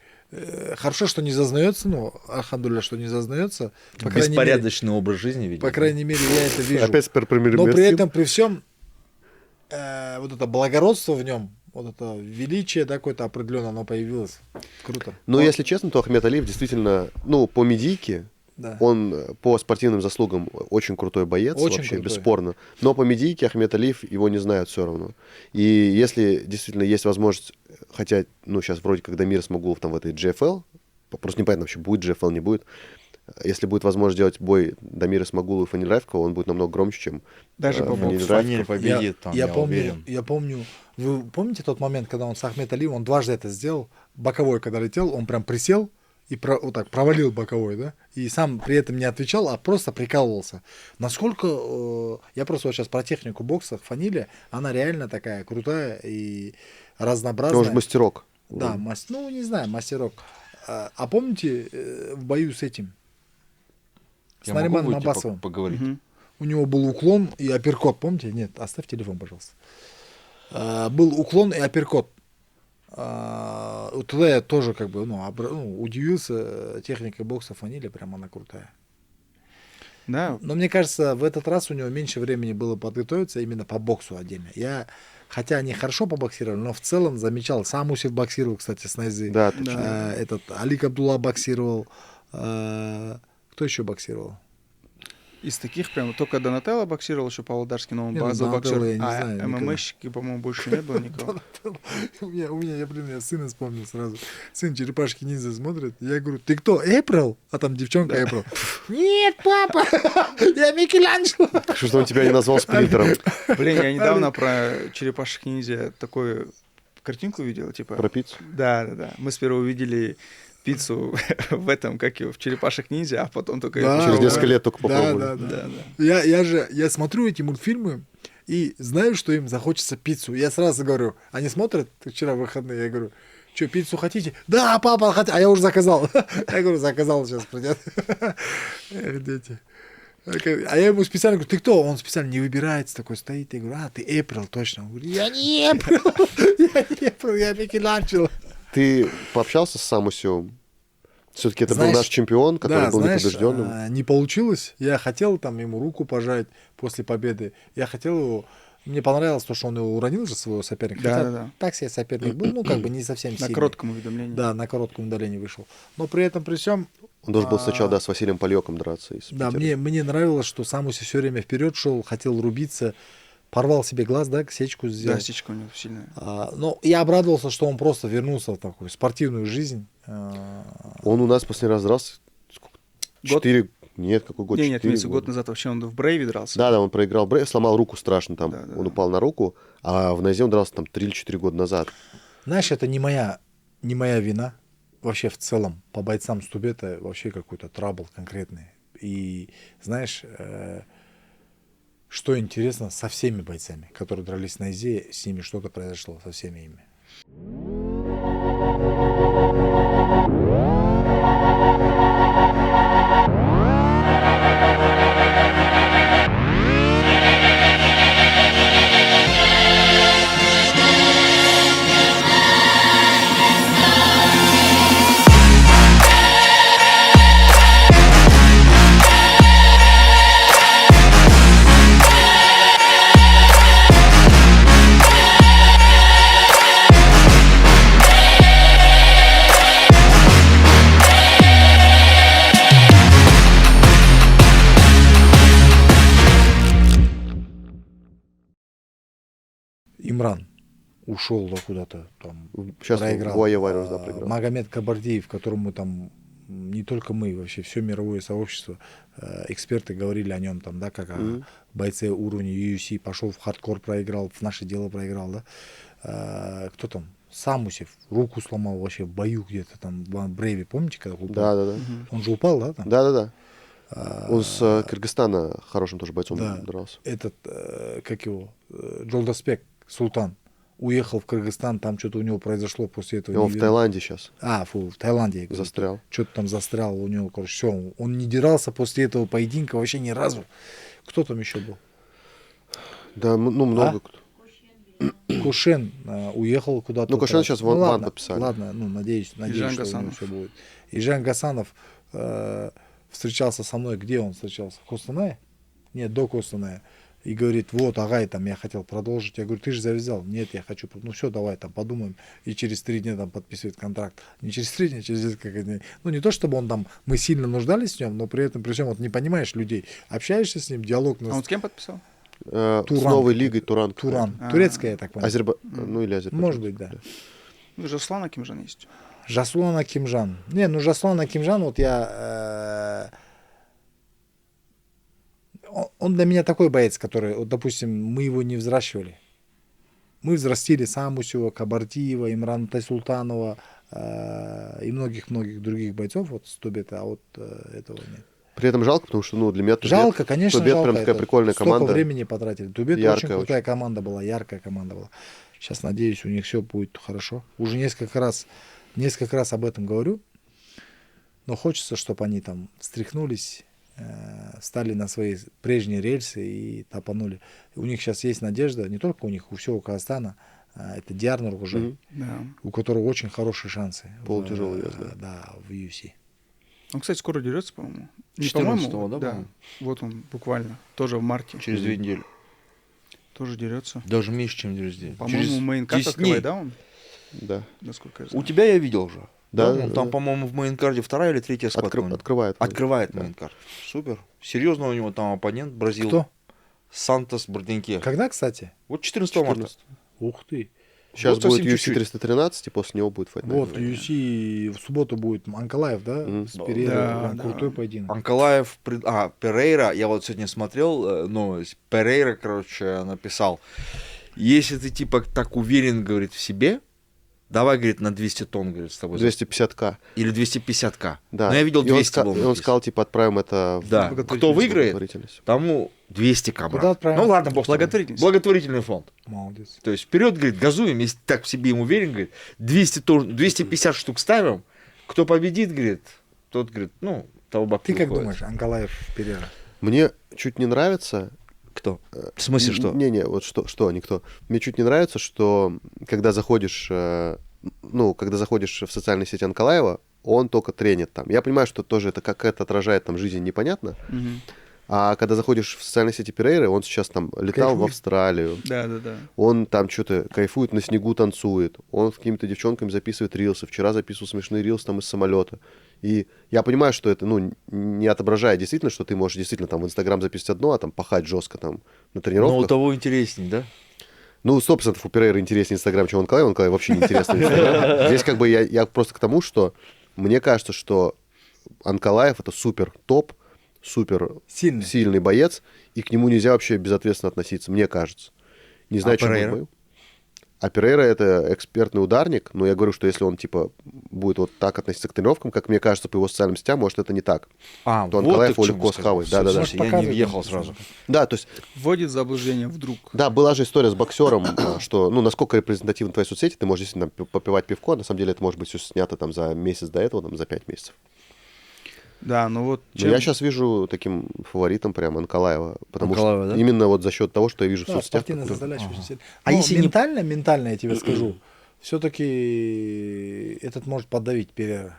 хорошо, что не зазнается, ну, альхамдулилля, что не зазнается. По крайней мере,
Беспорядочный образ жизни, видимо.
по крайней мере, я это вижу.
Опять про
Но при этом, при всем, вот это благородство в нем, вот это величие, да, какое-то определенное, оно появилось. Круто.
Ну, если честно, то Ахмед Алиев действительно, ну, по медийке,
Да.
он по спортивным заслугам очень крутой боец,
Очень
вообще,
крутой.
бесспорно. Но по медийке Ахмед Алиев его не знают все равно. И если действительно есть возможность, хотя, ну, сейчас вроде как Дамир Смагулов там в этой GFL, просто непонятно вообще, будет GFL, не будет, Если будет возможность сделать бой Дамира Исмагулова и Фаниль Райфкова, он будет намного громче, чем
Даже по
Фаниль
боксу.
Фаниль
Райфков.
победит, там, я уверен.
Я помню, вы помните тот момент, когда он с Ахмед Алием, он дважды это сделал, боковой, когда летел, он прям присел и вот так провалил боковой, да, и сам при этом не отвечал, а просто прикалывался. Насколько, я просто вот сейчас про технику бокса, Фаниля, она реально такая крутая и разнообразная.
Он же мастерок.
Да, ну не знаю, мастерок. А помните в бою с этим? С
Я могу
Нариманом
выйти
Аббасовым?
поговорить?
Мгм.
У него был уклон и апперкот, помните? Нет, оставь телефон, пожалуйста. Был уклон и апперкот. Тогда я тоже как бы удивился техникой бокса Фаниля, прям она крутая.
Да,
Но мне кажется, в этот раз у него меньше времени было подготовиться именно по боксу отдельно. Хотя они хорошо побоксировали, но в целом замечал. Сам Усев боксировал, кстати, с Найзи.
Да,
Да.
Этот Алик Абдулла боксировал. Кто еще боксировал?
из таких прям только Донателло боксировал, еще Павлодарский, но он
Не, ну,
базовый боксер.
Донателло я не
А
знаю никогда.
ММАщики, по-моему, больше не было никого.
Я сына вспомнил сразу. Сын черепашки ниндзя смотрит. Я говорю, ты кто, Эйприл? А там девчонка Эйприл. Нет, папа, я Микеланджело.
что он тебя не назвал спринтером.
Блин, я недавно про черепашек ниндзя такую картинку видел, типа.
Про пиццу.
Да. Мы сперва увидели пиццу в этом, как его, в черепашек ниндзя, а потом только...
Да,
Через
да.
несколько лет только попробовали.
Да.
Да.
Я смотрю эти мультфильмы и знаю, что им захочется пиццу. Я сразу говорю, они смотрят, вчера выходные, я говорю, что, пиццу хотите? Да, папа, а я уже заказал. Я говорю, заказал, сейчас придет. Эх, дети. А я ему специально говорю, ты кто? Он специально не выбирается, такой стоит. Я говорю, ты Эйприл, точно. Он говорит, я не Эйприл, я Микеланджело.
Ты пообщался с Самусевым? Все-таки это был
Знаешь,
наш чемпион, который
да,
был
знаешь,
непобежденным.
не получилось. Я хотел там ему руку пожать после победы. Я хотел его... Мне понравилось то, что он его уронил же, своего соперника.
Да,
Хотя
да.
так себе соперник был, ну, как бы не совсем
На
сильный.
коротком уведомлении.
Да, на коротком удалении вышел. Но при этом, при всем...
Он должен был сначала, да, с Василием Польёком драться. Из
Да,
Питера.
мне нравилось, что Самуси все время вперед шел, хотел рубиться, порвал себе глаз, да, сечку сделал.
Да, сечка у него сильная.
Но я обрадовался, что он просто вернулся в такую спортивную жизнь.
Он у нас последний раз дрался...
Год?
4... Нет, какой год?
Нет,
4
год назад вообще он в Брейве дрался.
Да, он проиграл Брейв, сломал руку страшно там.
Да.
Он упал на руку, а в Найзе он дрался там 3 или 4 года назад.
Знаешь, это не моя вина. Вообще в целом по бойцам Стубета вообще какой-то трабл конкретный. И знаешь, что интересно, со всеми бойцами, которые дрались на Изе, с ними что-то произошло, со всеми ими. Имран ушел да, куда-то там,
Сейчас
проиграл.
Гуайя Вайрус, да, проиграл.
Магомед Кабардиев, которому там не только мы, вообще все мировое сообщество, эксперты говорили о нем там, да, как о бойце уровня UFC, пошел в хардкор, проиграл, в наше дело проиграл, да. Кто там? Самусев руку сломал вообще в бою где-то там в Брейве, помните, когда упал?
Да.
Он же упал, да? Там?
Да. Он с Кыргызстана хорошим тоже бойцом
Да.
дрался.
Этот, как его, Джолдаспек Султан уехал в Кыргызстан, там что-то у него произошло после этого.
И он в Таиланде сейчас
в Таиланде. я говорю.
застрял.
Что-то там застрял у него, короче, все. Он не дирался после этого поединка вообще ни разу. Кто там еще был?
Да, много кто.
Кушен уехал куда-то.
Ну, Кушен сейчас ван
ладно,
подписали.
Ладно, надеюсь,
Жан
что у него
Гасанов.
все будет. И Жан Гасанов встречался со мной. Где он встречался? В Костанае? Нет, до Костаная. И говорит, вот, Агай, там, я хотел продолжить. Я говорю, ты же завязал. Нет, я хочу. Ну все, давай, там, подумаем. И через 3 дня там подписывает контракт. Не через 3 дня, через несколько дней. Ну, не то, чтобы он там, мы сильно нуждались в нем, но при этом, при всем, вот не понимаешь людей. Общаешься с ним, диалог.
А он с кем подписал?
С новой лигой Туран.
Туран.
А.
Турецкая, я так понимаю.
Ну, или Азербайджан.
Может быть, да.
Ну, Жаслан Акимжан есть.
Жаслан Акимжан. Не, ну Жаслан Акимжан, вот я он для меня такой боец, который, вот, допустим, мы его не взращивали. Мы взрастили Самусева, Кабардиева, Имрана Тайсултанова и многих-многих других бойцов вот, с Тубета, а вот этого нет.
При этом жалко, потому что, ну, для меня Тубет,
Жалко, конечно,
Тубет
жалко.
прям такая
Это
прикольная
столько
команда.
времени потратили. Тубет
Яркая
очень крутая команда была, яркая команда была. Сейчас, надеюсь, у них все будет хорошо. Уже несколько раз об этом говорю. Но хочется, чтобы они там встряхнулись, встали на свои прежние рельсы и топанули. У них сейчас есть надежда, не только у них, у всего Казахстана. Это Диарнур уже,
Да.
у которого очень хорошие шансы.
Полутяжелый вес, да.
Да, в UFC.
Он, кстати, скоро дерется, по-моему. Не
14-го,
по-моему,
да,
да.
по-моему?
Вот он, буквально. Тоже в марте.
Через 2 недели.
Тоже дерется.
Даже меньше, чем через день.
По-моему, мейнкарт
10 дней.
открывает, да, он?
Да.
Насколько я
У
знаю.
тебя я видел уже.
Да,
Он там,
да.
по-моему, в мейнкарде 2-я или 3-я схватка. у него.
Открывает.
Открывает
Да.
мейнкард. Супер. Серьезно у него там оппонент бразил.
Кто?
Сантос Барденке.
Когда, кстати?
Вот 14 марта.
14.
Ух ты.
Сейчас
Вот совсем
будет UFC
чуть-чуть.
313, и после него будет Fight Night.
Вот, UFC в субботу будет Анкалаев, да?
Мгм.
С Перейрой.
Да,
Прям
да.
крутой поединок.
Анкалаев, Перейра, я вот сегодня смотрел новость, Перейра, короче, написал, если ты типа так уверен, говорит, в себе, давай, говорит, на 200 тонн, говорит, с тобой.
250к.
Или 250к.
Да.
Но я видел
И он
200
ска-
было
и он
написано.
сказал, типа, отправим это в
Да, кто выиграет,
благотворительность.
тому 200к, брат.
Куда отправим?
Ну ладно, бог с тобой.
Благотворительность.
Благотворительный фонд.
Молодец.
То есть вперед, говорит, газуем, если так в себе им уверен, говорит, 200 тонн, 250 штук ставим, кто победит, говорит, тот, говорит, ну, того бабки
Ты как
выходит.
думаешь, Анкалаев Перейра?
Мне чуть не нравится...
Кто? В смысле, что?
Не-не, вот что, никто. Мне чуть не нравится, что когда заходишь, когда заходишь в социальные сети Анкалаева, он только тренит там. Я понимаю, что тоже это как это отражает там жизнь, непонятно.
Мгм.
А когда заходишь в социальные сети Перейры, он сейчас там летал в
Кайфует.
Австралию,
Да, да, да.
он там что-то кайфует, на снегу танцует, он с какими-то девчонками записывает рилсы. Вчера записывал смешные рилсы там из самолета. И я понимаю, что это, не отображает действительно, что ты можешь действительно там в Инстаграм записывать одно, а там пахать жестко там на
Но
тренировках.
у того интересней, да?
Ну, 100% у Перейра интереснее Инстаграм, чем у Анкалаева. Анкалаев вообще не интересный Инстаграм. Здесь как бы я просто к тому, что мне кажется, что Анкалаев это супер топ, супер
Сильный.
сильный боец, и к нему нельзя вообще безответственно относиться, мне кажется. Не знаю, чем
Перейра?
он бою. А Перейра это экспертный ударник, но я говорю, что если он типа будет вот так относиться к тренировкам, как мне кажется, по его социальным сетям, может это не так.
А,
То
вот
Анкалаев
ты к
его
чему
легко
сказал.
схавает.
Всё,
Да-да-да.
слушай, я не
Показывает,
въехал
да,
сразу.
Да, то есть
Вводит в заблуждение вдруг.
да, была же история с боксером, что, насколько репрезентативны твои соцсети, ты можешь действительно попивать пивко, на самом деле это может быть все снято там за месяц до этого, там за 5 месяцев.
Да, ну вот
Но я сейчас вижу таким фаворитом прям Анкалаева, потому
Анкалаева,
что
да?
именно вот за счет того, что я вижу в
Да,
соцсетях.
спортивная
которые-
составляющая очень сильная.
А
Но
если не-
ментально, я тебе скажу, все-таки этот может подавить Перейра.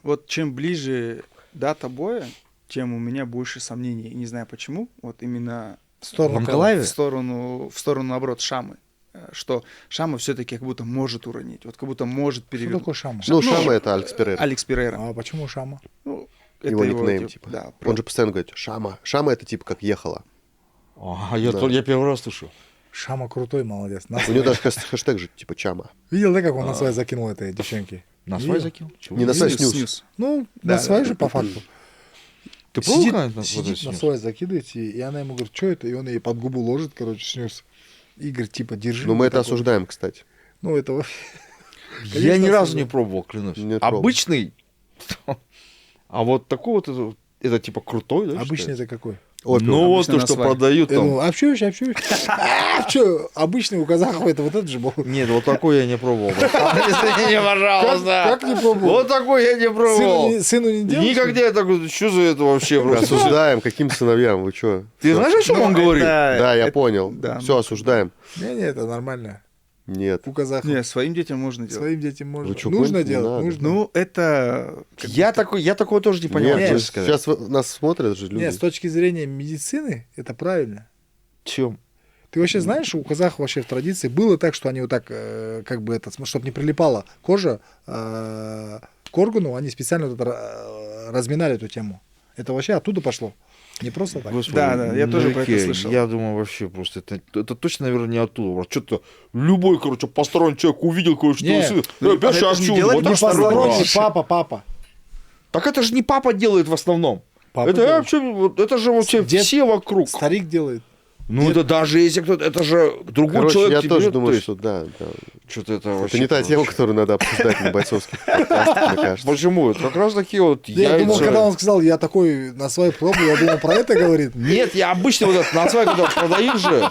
Вот чем ближе дата боя, тем у меня больше сомнений. Не знаю почему. Вот именно
В сторону
В Анкалаеве?
в сторону, наоборот, Шамы. Что Шама все-таки как будто может уронить. Вот как будто может
Что
перевернуть.
такое Шама?
Ну,
Ну,
Шама это Алекс Перейра.
Алекс Перейра.
А почему Шама?
Ну,
Его никнейм, типа.
Да,
Он же постоянно говорит, Шама. Шама это типа как ехала.
А, я,
Да.
я первый раз слышу.
Шама крутой, молодец. На
У него даже хэштег же типа Чама.
Видел, да, как он на свай закинул этой девчонки?
На
Видел?
свай закинул? Чего?
Не на свай,
Снюс,
снюс.
Ну,
Да,
на свай
да.
же по факту.
Ты пробовал
Сидит,
когда-нибудь на
сидит
вот
на
это снюс?
свай закидывает, и она ему говорит, что это? И он ей под губу ложит, короче, снюс. Игорь, типа, держи.
Ну, мы
вот
это
так вот.
осуждаем, кстати.
Ну, это вообще...
Я
Конечно,
ни разу
осуждаю.
не пробовал, клянусь.
Не пробовал.
Обычный. А вот такой вот это типа крутой, да?
Обычный
считается?
это какой?
Опиум.
Ну вот
Обычно
то,
на
что
свай.
продают там.
Ну, общусь. Что, обычный у казахов это вот этот же был.
Нет, вот такой я не пробовал. Извини, пожалуйста.
Как не пробовал?
Вот такой я не пробовал.
Сыну не делал?
Никогда я такой, что за это вообще просто?
Осуждаем, каким сыновьям, вы что?
Ты знаешь, о чем он говорит?
Да, я понял.
да.
Все, осуждаем.
Не, это нормально.
Нет.
У казахов.
Не, своим детям можно делать.
Своим детям можно.
Вы чё,
Нужно
гоните? Не
делать,
надо.
нужно.
Ну, это...
Я такого тоже не понял.
Нет,
честно сказать.
сейчас нас смотрят же люди.
Нет, с точки зрения медицины, это правильно.
Чем?
Ты вообще знаешь, у казахов вообще в традиции было так, что они вот так, как бы это, чтобы не прилипала кожа к органу, они специально вот это, разминали эту тему. Это вообще оттуда пошло. Не просто так.
Господи,
Да, я тоже про это
окей,
слышал.
Я думаю, вообще просто это точно, наверное, не оттуда. Что-то любой, короче, посторонний человек увидел, короче,
Не,
что
ну,
опять
это же не
отсюда,
делать
вот
Не
так что ли?
посторонний, папа.
Так это же не папа делает в основном.
Папа
Это
делает.
вообще, это же вообще
Дед-
все вокруг.
Старик делает.
Ну это даже если кто-то, это же другой
Короче,
человек
я
тебе,
тоже
то
думаю,
есть,
что да.
что-то это
Это
вообще...
не та тема,
короче.
которую надо обсуждать на бойцовских подкастах, мне кажется.
Почему? Это как раз такие вот
Я думал,
яйца.
когда он сказал, я такой на свою пробу, я думал, про это говорит.
Нет, я обычно вот этот носвай, когда продают же.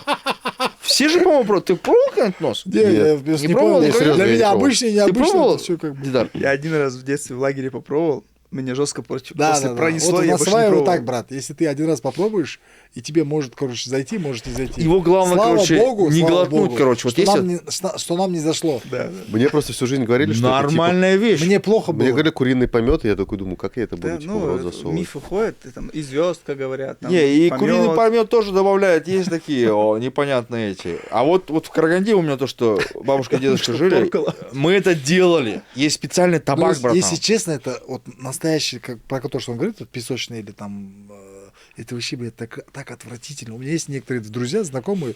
Все же, по-моему, пробуют. Ты пробовал когда-нибудь нос?
Не, я просто не
пробовал?
понял.
Я серьезно,
Для
я не
меня
пробовал.
обычный и
Ты
необычный.
пробовал?
это всё как бы.
Дидар?
Я один раз в детстве в лагере попробовал, меня жестко после
Да, да, да.
пронесло,
Вот
я
на
больше не
свай вот
пробовал.
так, брат. Если ты один раз попробуешь, и тебе может, короче, зайти, может не зайти.
Его главное,
Слава
короче,
Богу,
не
слава
глотнуть,
Богу,
короче. Вот
что,
если
нам не, что нам не зашло.
Да, да.
Мне просто всю жизнь говорили, что это, типа,
нормальная вещь.
Мне плохо было.
мне говорили куриный помет, и я такой думаю, как я это буду
Да,
типа, в рот
ну,
засовывать.
мифы ходят, и, там, и звездка говорят. Там,
Не, и
помет.
куриный помет тоже добавляют, есть такие непонятные эти. А вот в Караганде у меня то, что бабушка и дедушка жили,
торкало.
мы это делали. Есть специальный
Ну,
табак, братан.
если честно, это вот настоящий, как, про то, что он говорит, вот песочный или там, это вообще, блядь, так отвратительно. У меня есть некоторые друзья, знакомые,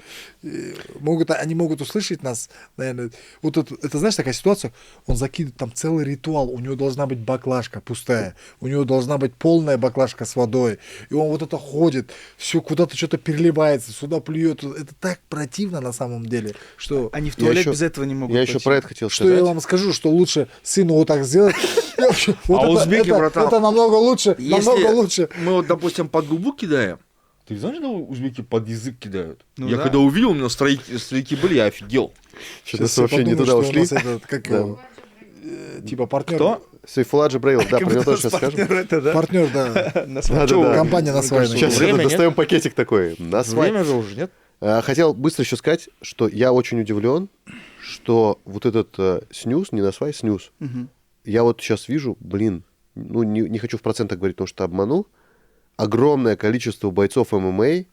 они могут услышать нас, наверное. Вот это, знаешь, такая ситуация, он закидывает там целый ритуал, у него должна быть баклажка пустая, у него должна быть полная баклажка с водой, и он вот это ходит, все куда-то что-то переливается, сюда плюет. Это так противно на самом деле, что...
Они в
Я
туалет
еще-
без этого не могут
Я еще
пойти.
про это хотел
Что
сказать.
я вам скажу, что лучше сыну вот так сделать.
А узбеки, братан,
это намного лучше, намного лучше.
мы вот, допустим, под губу кидаем, ты знаешь, что узбеки под язык кидают?
Ну
Я
да.
когда увидел, у меня старики были, я офигел.
Что-то
Сейчас я
вообще не
подумаю,
туда
что у
ушли.
нас этот, как
Да.
его, типа партнер.
Кто?
Сейфулла Джабраилов, да,
Как
про него
будто
тоже сейчас скажем.
партнер это, да?
Партнер, да.
На
Да-да-да.
Компания на свай.
кажется,
Сейчас
Время, нет?
достаем пакетик такой. На свай.
Время же уже, нет?
Хотел быстро еще сказать, что я очень удивлен, что вот этот снюс, не на свай, снюс,
Мгм.
я вот сейчас вижу, блин, ну не хочу в процентах говорить, потому что обманул, огромное количество бойцов ММА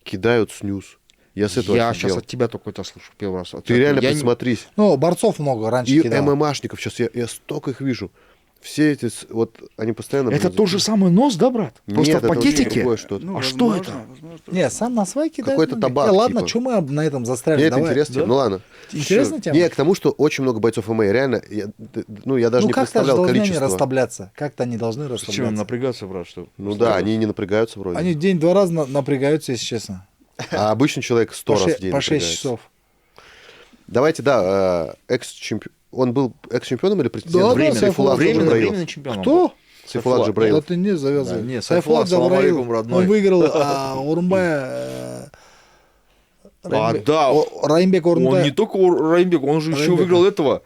кидают снюс. Я с этого
Я
офигел.
сейчас от тебя только это слышу первый раз.
Ты реально
Я не-
присмотрись.
Ну, борцов много раньше
И
кидал.
ММАшников сейчас, я столько их вижу. Все эти, вот, они постоянно...
Это
блин,
тот же самый нос, да, брат? Просто
Нет,
в
это очень
пакетике?
другое что-то.
Ну,
А что
возможно,
это?
возможно,
Не, сам на свай кидает.
Какой-то
много.
табак,
Ладно,
типа.
что мы на этом застряли?
Нет,
Давай.
интересно,
Да?
ну ладно.
Интересная тема?
Не, к тому, что очень много бойцов ММА, реально, я даже
Ну,
не
как-то же
представлял
должны они
количество.
расслабляться. Как-то они должны
Зачем им
расслабляться.
напрягаться, брат, что?
Ну да, они не напрягаются вроде.
Они в день 2 раза напрягаются, если честно.
А обычный человек 100 раз в день
По 6
напрягается.
часов.
Давайте, да, экс-чемпион. Он был экс-чемпионом или
Да,
президентом?
да, Сайфулла
Временный чемпион.
Кто?
Сайфулла Джабраилов.
Это не завязывай.
Да, нет,
Сайфулла
Сайфулла, салам
Джабраилов.
алейкум, родной.
Он выиграл Урумбая...
да.
Раимбек
Он
Урумбай.
не только Раймбек, он же еще
Раймбека.
выиграл этого.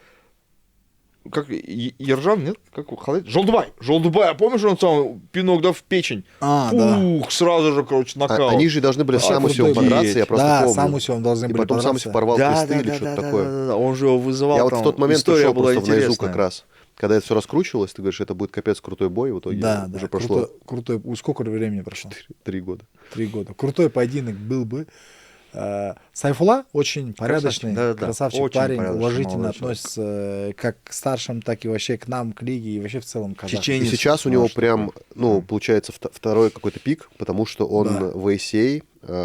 Как Ержан, нет? Как его? Жолдубай. Жолдубай, а помнишь, он сам пинок, да, в печень?
А, да.
Ух, сразу же, короче, нокаут.
Они же должны были с
А,
Самусевым
крутой
подраться, я просто
Да,
помню.
Самусевым должны
И
были
потом
подраться.
Самусев порвал
да,
кресты
да,
или
да,
что-то
да,
такое.
да. Он же его вызывал.
Я вот
там,
в тот момент
история
пришел
была
просто в Найзу
интересная.
как раз. Когда это все раскручивалось, ты говоришь, это будет капец крутой бой, в итоге
Да,
уже
да.
прошло
Крутой. Сколько времени прошло?
3 года.
3 года. Крутой поединок был бы. Сайфулла очень порядочный,
да-да-да.
красавчик
Очень
парень,
порядочный,
уважительно
молодой человек.
относится как к старшим, так и вообще к нам, к лиге и вообще в целом к казахам.
Чеченец.
И сейчас у него
может,
прям,
такой.
ну, получается, второй какой-то пик, потому что он
Да.
в ACA,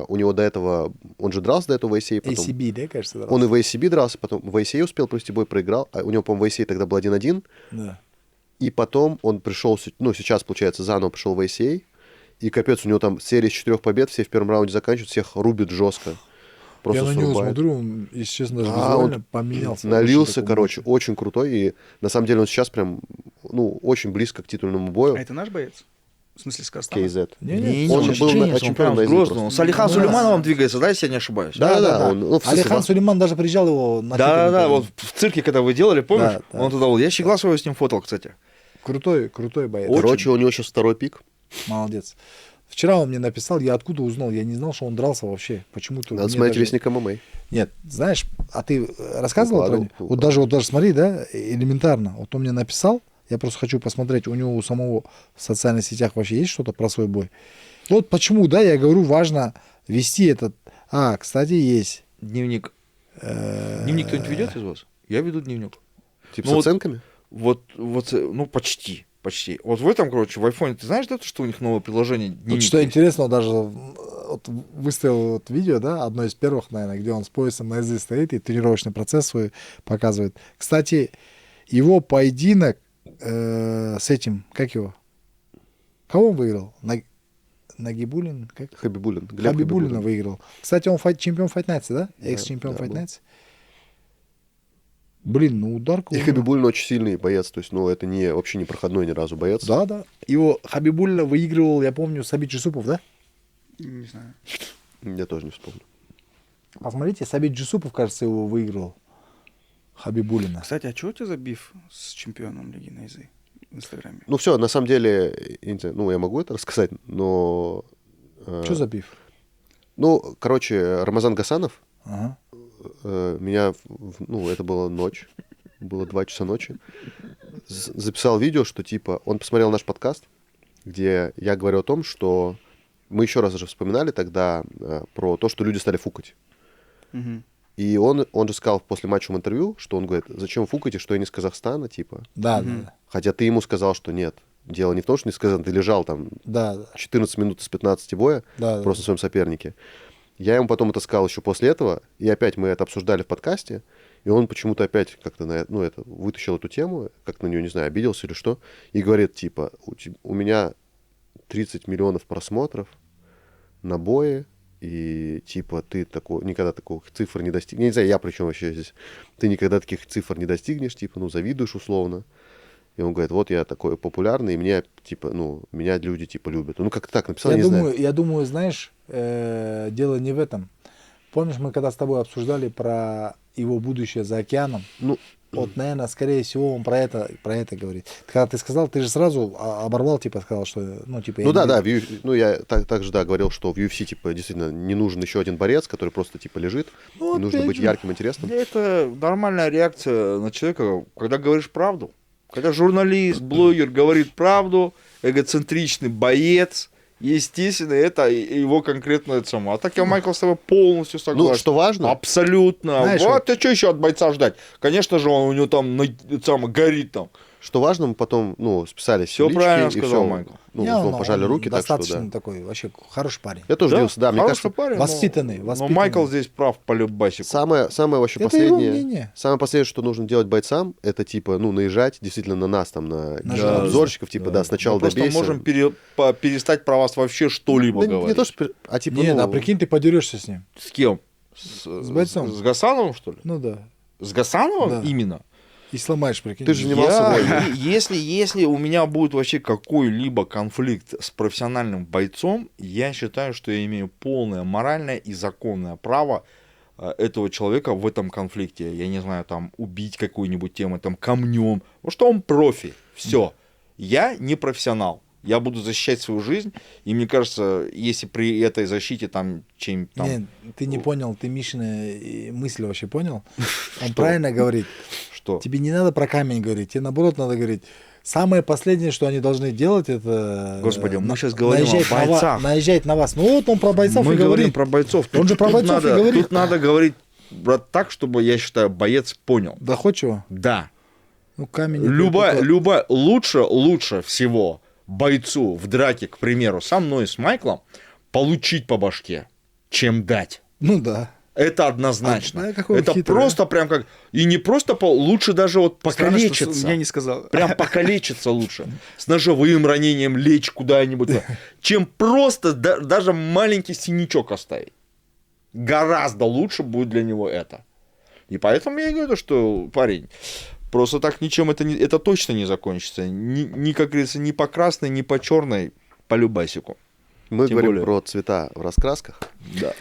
у него до этого, он же дрался до этого в ACA, потом...
ACB, да, кажется?
Он и в ACB дрался, потом в ACA успел провести бой, проиграл, а у него, по-моему, в ACA тогда был 1-1,
Да.
и потом он пришел, ну, сейчас, получается, заново пришел в ACA, и капец, у него там серия из 4 побед, все в первом раунде заканчивают, всех рубит жестко. Просто
Я на него
срубает.
смотрю, он, если честно, даже
Да,
визуально
он
поменялся.
Налился,
Очень такой
короче,
мощный.
очень крутой, и на самом деле он сейчас прям, ну, очень близко к титульному бою.
А это наш боец? В смысле, с Казахстана?
KZ.
Не-не,
Он был
чеченец,
чемпионом
прям
на
с
Израиле
Грозного.
просто.
С Алихан
Ну,
Сулеймановым двигается, да, если я не ошибаюсь?
Да, он, ну, в
Алихан
смысле,
Сулейман даже приезжал его на
Да,
фитнес.
вот в цирке, когда вы делали, помнишь?
Да, да.
Он туда был. Я Щегласова с ним фотал, кстати.
Крутой боец.
короче, у него сейчас второй пик.
Молодец. Вчера он мне написал, я откуда узнал, я не знал, что он дрался вообще. Почему-то.
Надо
мне
смотреть
даже-
Вестник ММА.
Нет, знаешь, а ты рассказывал про
Выкладывал,
него? Вот даже смотри, да, элементарно. Вот он мне написал, я просто хочу посмотреть, у него у самого в социальных сетях вообще есть что-то про свой бой. Вот почему, да, я говорю, важно вести этот... кстати, есть.
Дневник. Дневник кто-нибудь ведет из вас? Я веду дневник.
Типа
Ну
с
вот-
оценками?
Вот, ну, почти. Вот в этом, короче, в айфоне, ты знаешь, да, что у них новое приложение
Вот
дневник
что
есть?
интересно, он даже вот выставил вот видео, да, одно из первых, наверное, где он с поясом на языке стоит и тренировочный процесс свой показывает. Кстати, его поединок с этим, как его? Кого он выиграл? Нагибуллин? Как?
Хабибуллин. Глеб
Хабибуллина выиграл. Кстати, он чемпион Fight Nights, да?
Да,
Экс-чемпион
да,
Fight
был.
Nights. Блин, ну ударка.
И Хабибуллин очень сильный боец, то есть, ну, это не, вообще не проходной ни разу боец.
Да, да. Его Хабибуллина выигрывал, я помню, Сабит Джусупов, да?
Не знаю.
Я тоже не вспомню.
Посмотрите, Сабит Джусупов, кажется, его выигрывал. Хабибуллина.
Кстати, а что у тебя за биф с чемпионом Лиги Найзы в Инстаграме?
Ну, все, на самом деле, я не знаю, ну, я могу это рассказать, но...
Что за биф?
Ну, короче, Рамазан Гасанов,
Ага.
меня, ну, это была ночь, было 2 часа ночи, записал видео, что, типа, он посмотрел наш подкаст, где я говорю о том, что мы еще раз уже вспоминали тогда про то, что люди стали фукать.
Мгм.
И он же сказал после матча интервью, что он говорит, зачем вы фукаете, что я не из Казахстана, типа.
Да,
Мгм.
да,
Хотя ты ему сказал, что нет. Дело не в том, что не сказал, ты лежал там
да, да,
14 минут из 15 боя,
да,
просто в своем сопернике. Я ему потом это сказал еще после этого, и опять мы это обсуждали в подкасте, и он почему-то опять как-то вытащил эту тему, как на нее, не знаю, обиделся или что, и говорит, типа, у меня 30 миллионов просмотров на бои, и типа ты никогда таких цифр не достигнешь. Не знаю, я причем вообще здесь. Ты никогда таких цифр не достигнешь, типа, ну, завидуешь условно. И он говорит, вот я такой популярный, и меня, типа, ну, меня люди, типа, любят. Ну, как-то так написал,
Я
не
думаю,
знаю.
я думаю, знаешь, дело не в этом. Помнишь, мы когда с тобой обсуждали про его будущее за океаном?
Ну,
Вот, наверное, скорее всего, он про это говорит. Когда ты сказал, ты же сразу оборвал, типа, сказал, что, ну, типа...
ну
я
да,
не
да,
верю.
ну я также, да, говорил, что в UFC, типа, действительно не нужен еще один борец, который просто, типа, лежит,
Ну,
и нужно
опять
быть
же.
ярким, интересным.
Это нормальная реакция на человека, когда говоришь правду. Когда журналист, блогер говорит правду, эгоцентричный боец, естественно, это его конкретно это самое. А так я, Майкл, с тобой полностью согласен.
Ну, что важно,
Абсолютно.
Знаешь,
Вот,
вот-
ты что еще от бойца ждать? Конечно же, он у него там горит там.
что важно, мы потом, ну, списались
Всё
в личке,
правильно
и
сказал
всё,
Майкл.
ну,
Не,
условно, пожали
он
руки, так что,
достаточно
да.
такой, вообще, хороший парень.
Я тоже удивился, да, мне
хороший
кажется,
парень,
воспитанный,
но
воспитанный.
Майкл здесь прав по любасику.
самое вообще
Это его
последнее,
мнение.
самое последнее, что нужно делать бойцам, это, типа, ну, наезжать действительно на нас, там, на
На
обзорщиков, типа, да, сначала
Мы просто
добейся.
можем перестать про вас вообще что-либо
Да
говорить.
не то, что, а типа,
Не,
ну,
да, прикинь, ты подерешься с ним.
С кем?
С бойцом.
С Гасановым, что ли?
Ну да.
С Гасановым
Да.
именно?
И сломаешь, прикинь.
Ты же занимался войной.
Если у меня будет вообще какой-либо конфликт с профессиональным бойцом, я считаю, что я имею полное моральное и законное право этого человека в этом конфликте, я не знаю, там, убить какую-нибудь тему, там, камнем, потому что он профи, все. Я не профессионал, я буду защищать свою жизнь, и мне кажется, если при этой защите там, чем там...
Не, ты не понял, ты Мишины мысли вообще понял? Он правильно говорит.
Что?
Тебе не надо про камень говорить, тебе наоборот надо говорить. Самое последнее, что они должны делать, это...
Господи, мы сейчас говорим о
наезжать
бойцах.
наезжать на вас. Ну вот он про бойцов
Мы
и
говорим
говорит.
про бойцов.
Он же про бойцов и говорит.
Тут надо говорить, брат, так, чтобы, я считаю, боец понял.
Доходчиво.
Да.
Ну камень...
Любая, лучше всего бойцу в драке, к примеру, со мной, с Майклом, получить по башке, чем дать.
Ну да.
Это однозначно.
А, какой он
Это
хитрый,
просто прям как... И не просто... Лучше даже вот
Странно, что
покалечиться.
я не сказал.
Прям покалечиться лучше. С ножевым ранением лечь куда-нибудь. Чем просто даже маленький синячок оставить. Гораздо лучше будет для него это. И поэтому я и говорю, что, парень, просто так ничем это точно не закончится. Ни, как говорится, ни по красной, ни по черной, по любасику.
Мы
Тем
говорим
более.
про цвета в раскрасках.
Да.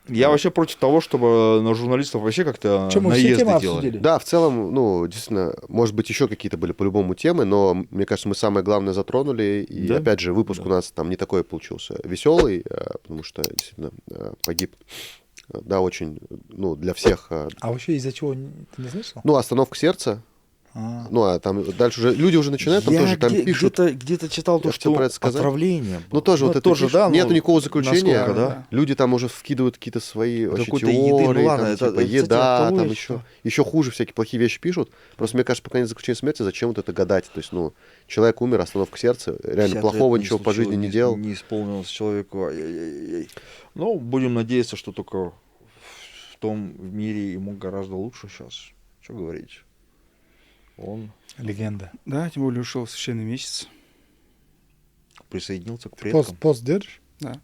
Я вообще против того, чтобы на журналистов вообще как-то
Чем мы все
наезды
темы
делали.
обсудили?
Да, в целом, ну, действительно, может быть, еще какие-то были по-любому темы, но, мне кажется, мы самое главное затронули. И,
Да.
опять же, выпуск у нас там не такой получился веселый, потому что, действительно, погиб, да, очень, ну, для всех,
А вообще из-за чего, ты не слышал?
ну, остановка сердца.
А.
Ну, а там дальше уже люди уже начинают, там
Я
тоже там пишут.
где-то читал
Я
то,
хотел
что
про это сказать.
отравление.
Ну, тоже вот это
тоже,
пишут.
да.
Нету
ну,
никакого заключения.
насколько, да.
Люди там уже вкидывают какие-то свои вообще
Какой-то
теории,
еды, ну ладно,
там,
это,
типа,
кстати,
еда,
от того
там
я
еще.
считаю.
Еще хуже всякие плохие вещи пишут. Просто, мне кажется, пока нет заключения смерти, зачем вот это гадать? То есть, ну, человек умер, остановка сердца, реально
50
плохого
лет
ничего по жизни не
случилось,
делал.
Не исполнилось человеку. Ай-яй-яй-яй. Ну, будем надеяться, что только в том мире ему гораздо лучше сейчас. Что говорить? Он...
Легенда.
Да, тем более ушел в священный месяц.
присоединился к предкам.
Пост держишь?
Да.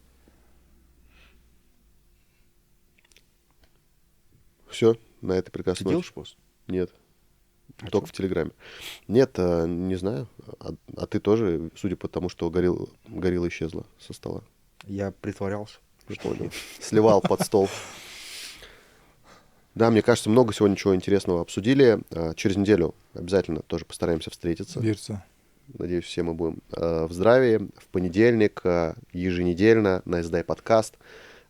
Все, на этой
Ты
прекрасной
делаешь
ноте.
пост?
Нет.
А
Только в Телеграме. Нет, не знаю. А ты тоже, судя по тому, что горилла исчезла со стола.
Я притворялся.
Я понял. Сливал под стол. Да, мне кажется, много сегодня чего интересного обсудили. Через неделю обязательно тоже постараемся встретиться.
Бирца.
Надеюсь, все мы будем в здравии. В понедельник, еженедельно на SDI подкаст.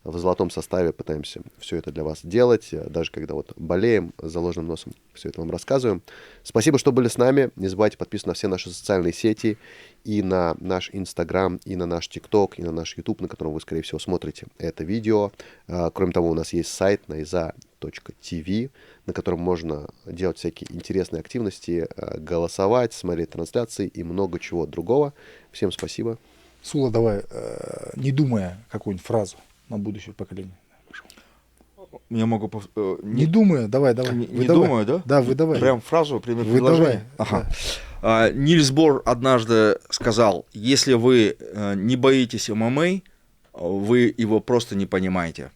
В золотом составе пытаемся все это для вас делать. Даже когда вот болеем, заложенным носом все это вам рассказываем. Спасибо, что были с нами. Не забывайте подписываться на все наши социальные сети. И на наш Инстаграм, и на наш ТикТок, и на наш Ютуб, на котором вы, скорее всего, смотрите это видео. Кроме того, у нас есть сайт naiza.tv, на котором можно делать всякие интересные активности, голосовать, смотреть трансляции и много чего другого. Всем спасибо.
Сула, давай, не думая какую-нибудь фразу на будущее поколение.
Я могу...
Не думая, давай.
Не
Выдавай.
думаю, да?
Да, выдавай.
Прям фразу, пример
Выдавай.
предложения? Ага. Нильс Бор однажды сказал, если вы не боитесь ММА, вы его просто не понимаете.